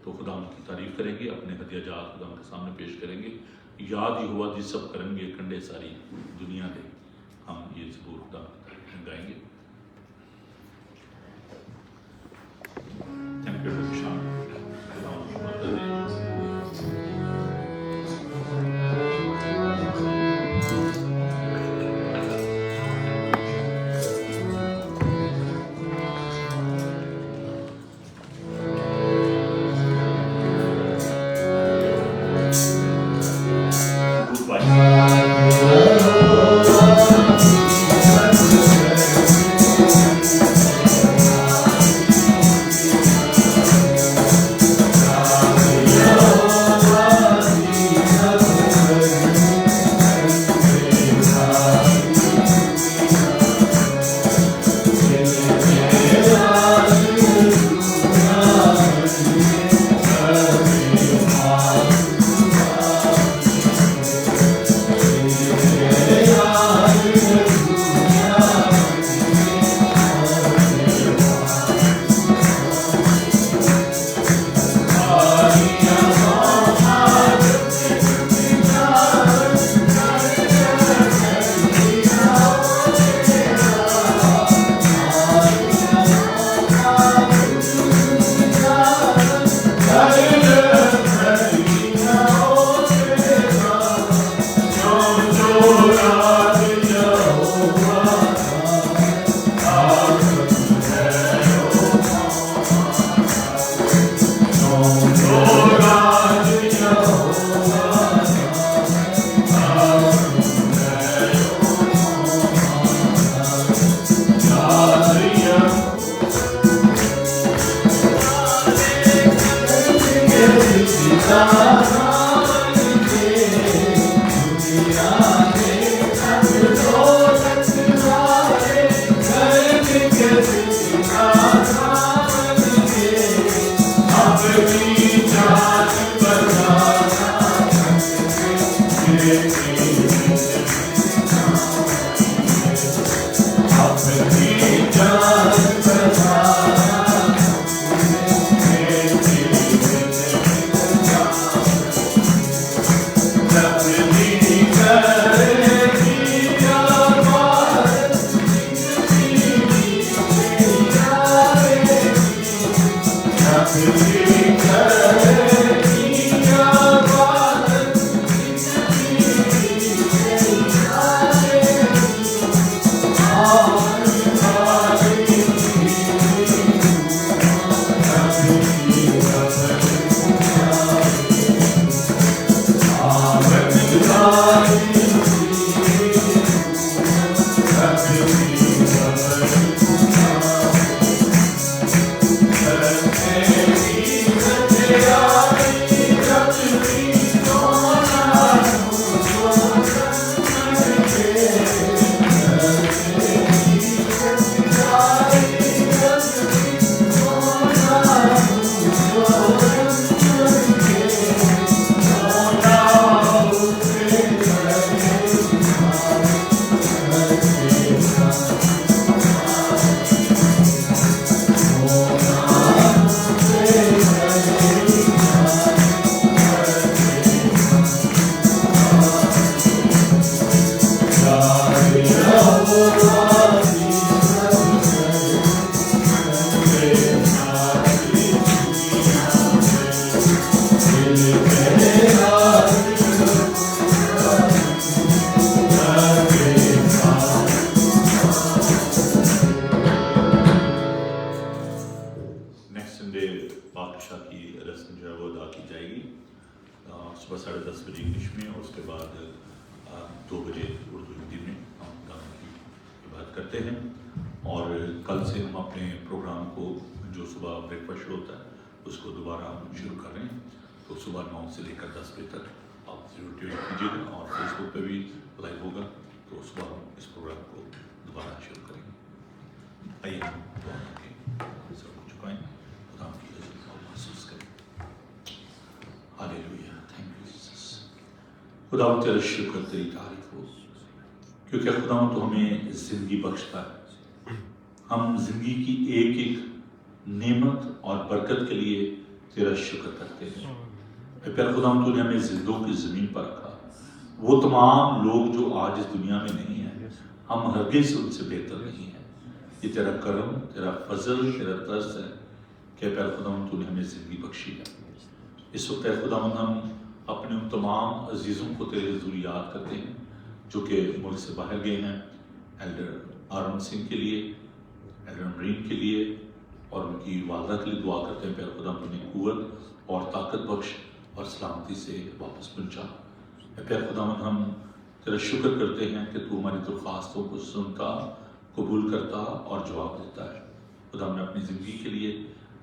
تو خدا ان کی تعریف کریں گے, اپنے ہدیہ جات خدا کے سامنے پیش کریں گے. یاد ہی ہوا جس سب کریں گے کنڈے ساری دنیا دے, ہم یہ ضرور خدا گائیں گے. تھینک یو شام. Bye. کرتے ہیں اور کل سے ہم اپنے پروگرام کو جو صبح بریک فاسٹ شو ہوتا ہے اس کو دوبارہ ہم شروع کر رہے ہیں. تو صبح 9 سے لے کر 10 بجے تک آپ ضرور ٹیون کیجیے گا اور فیس بک پہ بھی لائیو ہوگا. تو صبح ہم اس پروگرام کو دوبارہ شروع کریں گے. آئیے ہم سب کو چکائیں, خدا کی عزت کو محسوس کریں. ہاللیلویا, تھینک یو جیسس. خدا تیرا شکر, تیری تعریف ہو, کیونکہ خدا تو ہمیں زندگی بخشتا ہے. ہم زندگی کی ایک ایک نعمت اور برکت کے لیے تیرا شکر کرتے ہیں. پھر خدا تو نے ہمیں زندوں کی زمین پر رکھا. وہ تمام لوگ جو آج اس دنیا میں نہیں ہیں, ہم ہرگز ان سے بہتر نہیں ہیں. یہ تیرا کرم, تیرا فضل, تیرا طرز ہے کہ پھر خدا تو نے ہمیں زندگی بخشی ہے. اس وقت اے خدا ہم اپنے ان تمام عزیزوں کو تیرے حضور یاد کرتے ہیں جو کہ ملک سے باہر گئے ہیں. ایلڈر آرون سنگھ کے لیے, ایلڈر امرین کے لیے اور ان کی والدہ کے لیے دعا کرتے ہیں. پھر خدا انہیں قوت اور طاقت بخش اور سلامتی سے واپس پہنچا. پھر خدا ہم تیرا شکر کرتے ہیں کہ تو ہماری درخواستوں کو سنتا, قبول کرتا اور جواب دیتا ہے. خدا میں اپنی زندگی کے لیے,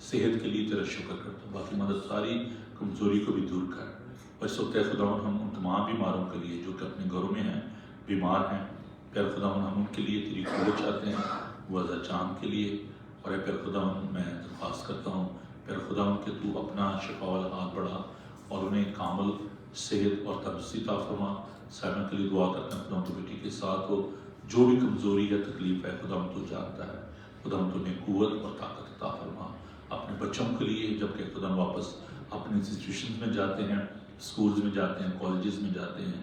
صحت کے لیے تیرا شکر کرتا ہوں. باقی مدد ساری کمزوری کو بھی دور کر. اور اس وقت خدا ہم ان تمام بیماروں کے لیے جو کہ اپنے گھروں میں ہیں, بیمار ہیں, پھر خدا ہم ان کے لیے تیری قوت چاہتے ہیں, وضع چاند کے لیے. اور پھر خدا میں درخواست کرتا ہوں پھر خدا کہ تو اپنا شفا والا ہاتھ بڑھا اور انہیں کامل صحت اور تندرستی عطا فرما. سائمہ کے لیے دعا کرتے ہیں خدا تو بیٹی کے ساتھ ہو, جو بھی کمزوری یا تکلیف ہے خدا تو جانتا ہے. خدا تو انہیں قوت اور طاقت عطا فرما. اپنے بچوں کے لیے جب کہ خدا واپس اپنے انسٹیٹیوشنز میں جاتے ہیں, اسکولز میں جاتے ہیں, کالجز میں جاتے ہیں,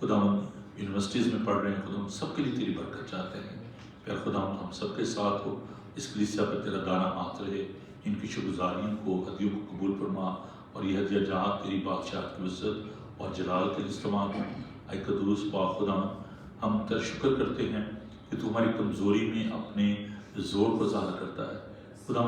خدا یونیورسٹیز میں پڑھ رہے ہیں, خدا سب کے لیے تیری برکت چاہتے ہیں. پھر خدا ہم سب کے ساتھ ہو. اس کلیسیا پر تیرا دانا ہاتھ رہے, ان کی شکرگزاریوں کو, ہدیوں کو قبول فرما اور یہ ہدیہ جہاں تیری بادشاہ کی عزت اور جلال کے لیے استعمال ہو. اے قدوس پاک خدا ہم تیرا شکر کرتے ہیں کہ تو ہماری کمزوری میں اپنے زور کو ظاہر کرتا ہے. خدا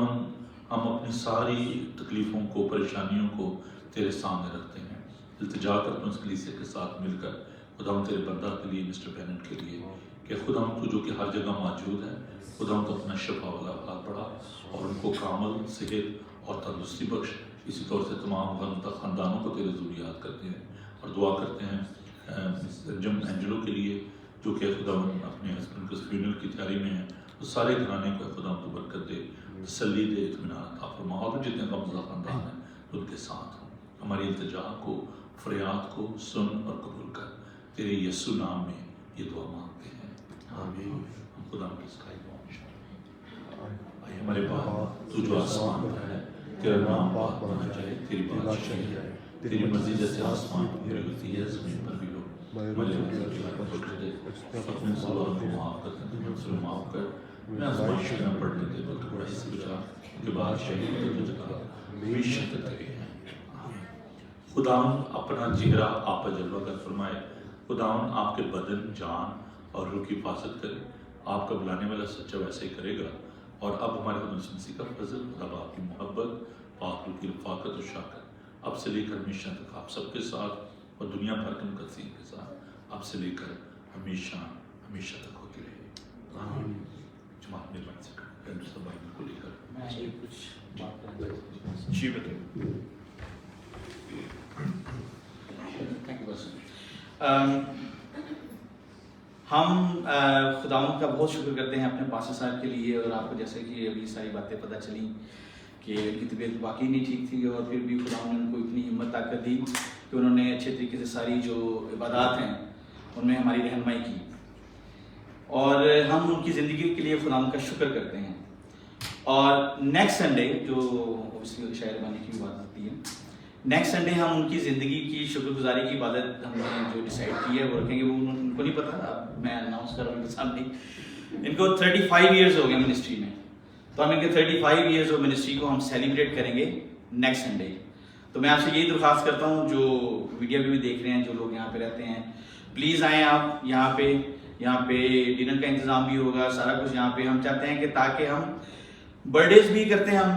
ہم اپنی ساری تکلیفوں کو, پریشانیوں کو تیرے سامنے رکھتے ہیں. التجا کرتے ہیں اس کلیسیا کے ساتھ مل کر خدا تیرے بندہ کے لیے, مسٹر بینٹ کے لیے, کہ خدا تو جو کہ ہر جگہ موجود ہے, خدا تو اپنا شفا والا ہاتھ بڑھا اور ان کو کامل صحت اور تندرستی بخش. اسی طور سے تمام خاندانوں کو تیرے حضور یاد کرتے ہیں اور دعا کرتے ہیں جم اینجلو کے لیے جو کہ خدا اپنے ہسبینڈ کے فیونرل کی تیاری میں ہیں. وہ سارے گھرانے کو خدا تو برکت دے, تسلی دے, اطمینان عطا فرما. اور جتنے غمزدہ خاندان ہیں ان کے ساتھ ہوں. ہماری التجا کو, فریاد کو سن اور قبول کر. تیرے یسوع نام میں یہ دعا مانگتے ہیں, آمین. ہم خدا کی سکائی پہنچ. اے ہمارے باپ تو جو آسمان پر ہے, تیرا نام پاک مانا جائے, تیری بادشاہی ہے, تیری مرضی جیسے آسمان پر ہوتی ہے زمین پر بھی ہو. ہمارے اپنے سوالوں کو معاف کر دیں, ہم سے معاف کر. میں آزمائش میں پڑھنے دے تو برائی سے بچا, کہ بادشاہی کی جگہ ہمیشہ تک تیری ہے. خدا اپنا چہرہ آپ پر جلوہ کر فرمائے. خدا آپ کے بدن, جان اور روح کی حفاظت کرے. آپ کا بلانے والا سچا ویسے ہی کرے گا. اور اب ہمارے خدا مسیح کا فضل, خدا باپ کی محبت, پاک روح کی رفاقت اور شاکر اب سے لے کر ہمیشہ تک آپ سب کے ساتھ اور دنیا بھر کے مقدسین کے ساتھ اب سے لے کر ہمیشہ ہمیشہ تک ہوتی رہے. آمین. جماعت میں بن سکے سب بائبل کو لے کر کچھ بات کریں. جی بتائیں. تھینک یو بس. ہم خداوند کا بہت شکر کرتے ہیں اپنے پاسٹر صاحب کے لیے, اور آپ کو جیسے کہ ابھی ساری باتیں پتہ چلیں کہ ان کی طبیعت واقعی نہیں ٹھیک تھی, اور پھر بھی خداوند نے ان کو اتنی ہمت طاقت دی کہ انہوں نے اچھے طریقے سے ساری جو عبادات ہیں ان میں ہماری رہنمائی کی. اور ہم ان کی زندگی کے لیے خداوند کا شکر کرتے ہیں. اور نیکسٹ سنڈے جو اوبیسلی شاعر بانی کی بات ہوتی ہے, نیکسٹ سنڈے ہم ان کی زندگی کی شکر گزاری کی عبادت ہم نے جو ڈیسائیڈ کی ہے وہ رکھیں گے. وہ ان کو نہیں پتا, اب میں اناؤنس کر رہا ہوں ان کے سامنے. ان کو 35 ایئرز ہو گئے منسٹری میں, تو ہم ان کے 35 ایئرز آف منسٹری کو ہم سیلیبریٹ کریں گے نیکسٹ سنڈے. تو میں آپ سے یہی درخواست کرتا ہوں جو ویڈیو بھی دیکھ رہے ہیں, جو لوگ یہاں پہ رہتے ہیں, پلیز آئیں آپ یہاں پہ ڈنر کا انتظام بھی ہوگا, سارا کچھ یہاں پہ. ہم چاہتے ہیں کہ تاکہ ہم برتھ ڈیز بھی کرتے ہیں, ہم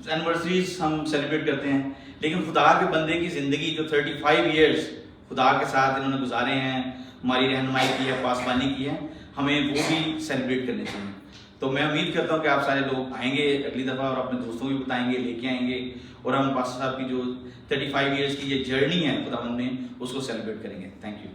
اینیورسریز ہم سیلیبریٹ کرتے ہیں, لیکن خدا کے بندے کی زندگی جو 35 ایئرز خدا کے ساتھ انہوں نے گزارے ہیں, ہماری رہنمائی کی ہے, پاسبانی کی ہے, ہمیں وہ بھی سیلیبریٹ کرنے چاہیے. تو میں امید کرتا ہوں کہ آپ سارے لوگ آئیں گے اگلی دفعہ اور اپنے دوستوں کو بھی بتائیں گے, لے کے آئیں گے, اور ہم پاسٹر صاحب کی جو 35 ایئرس کی یہ جرنی ہے خداوند میں اس کو سیلیبریٹ کریں گے. Thank you.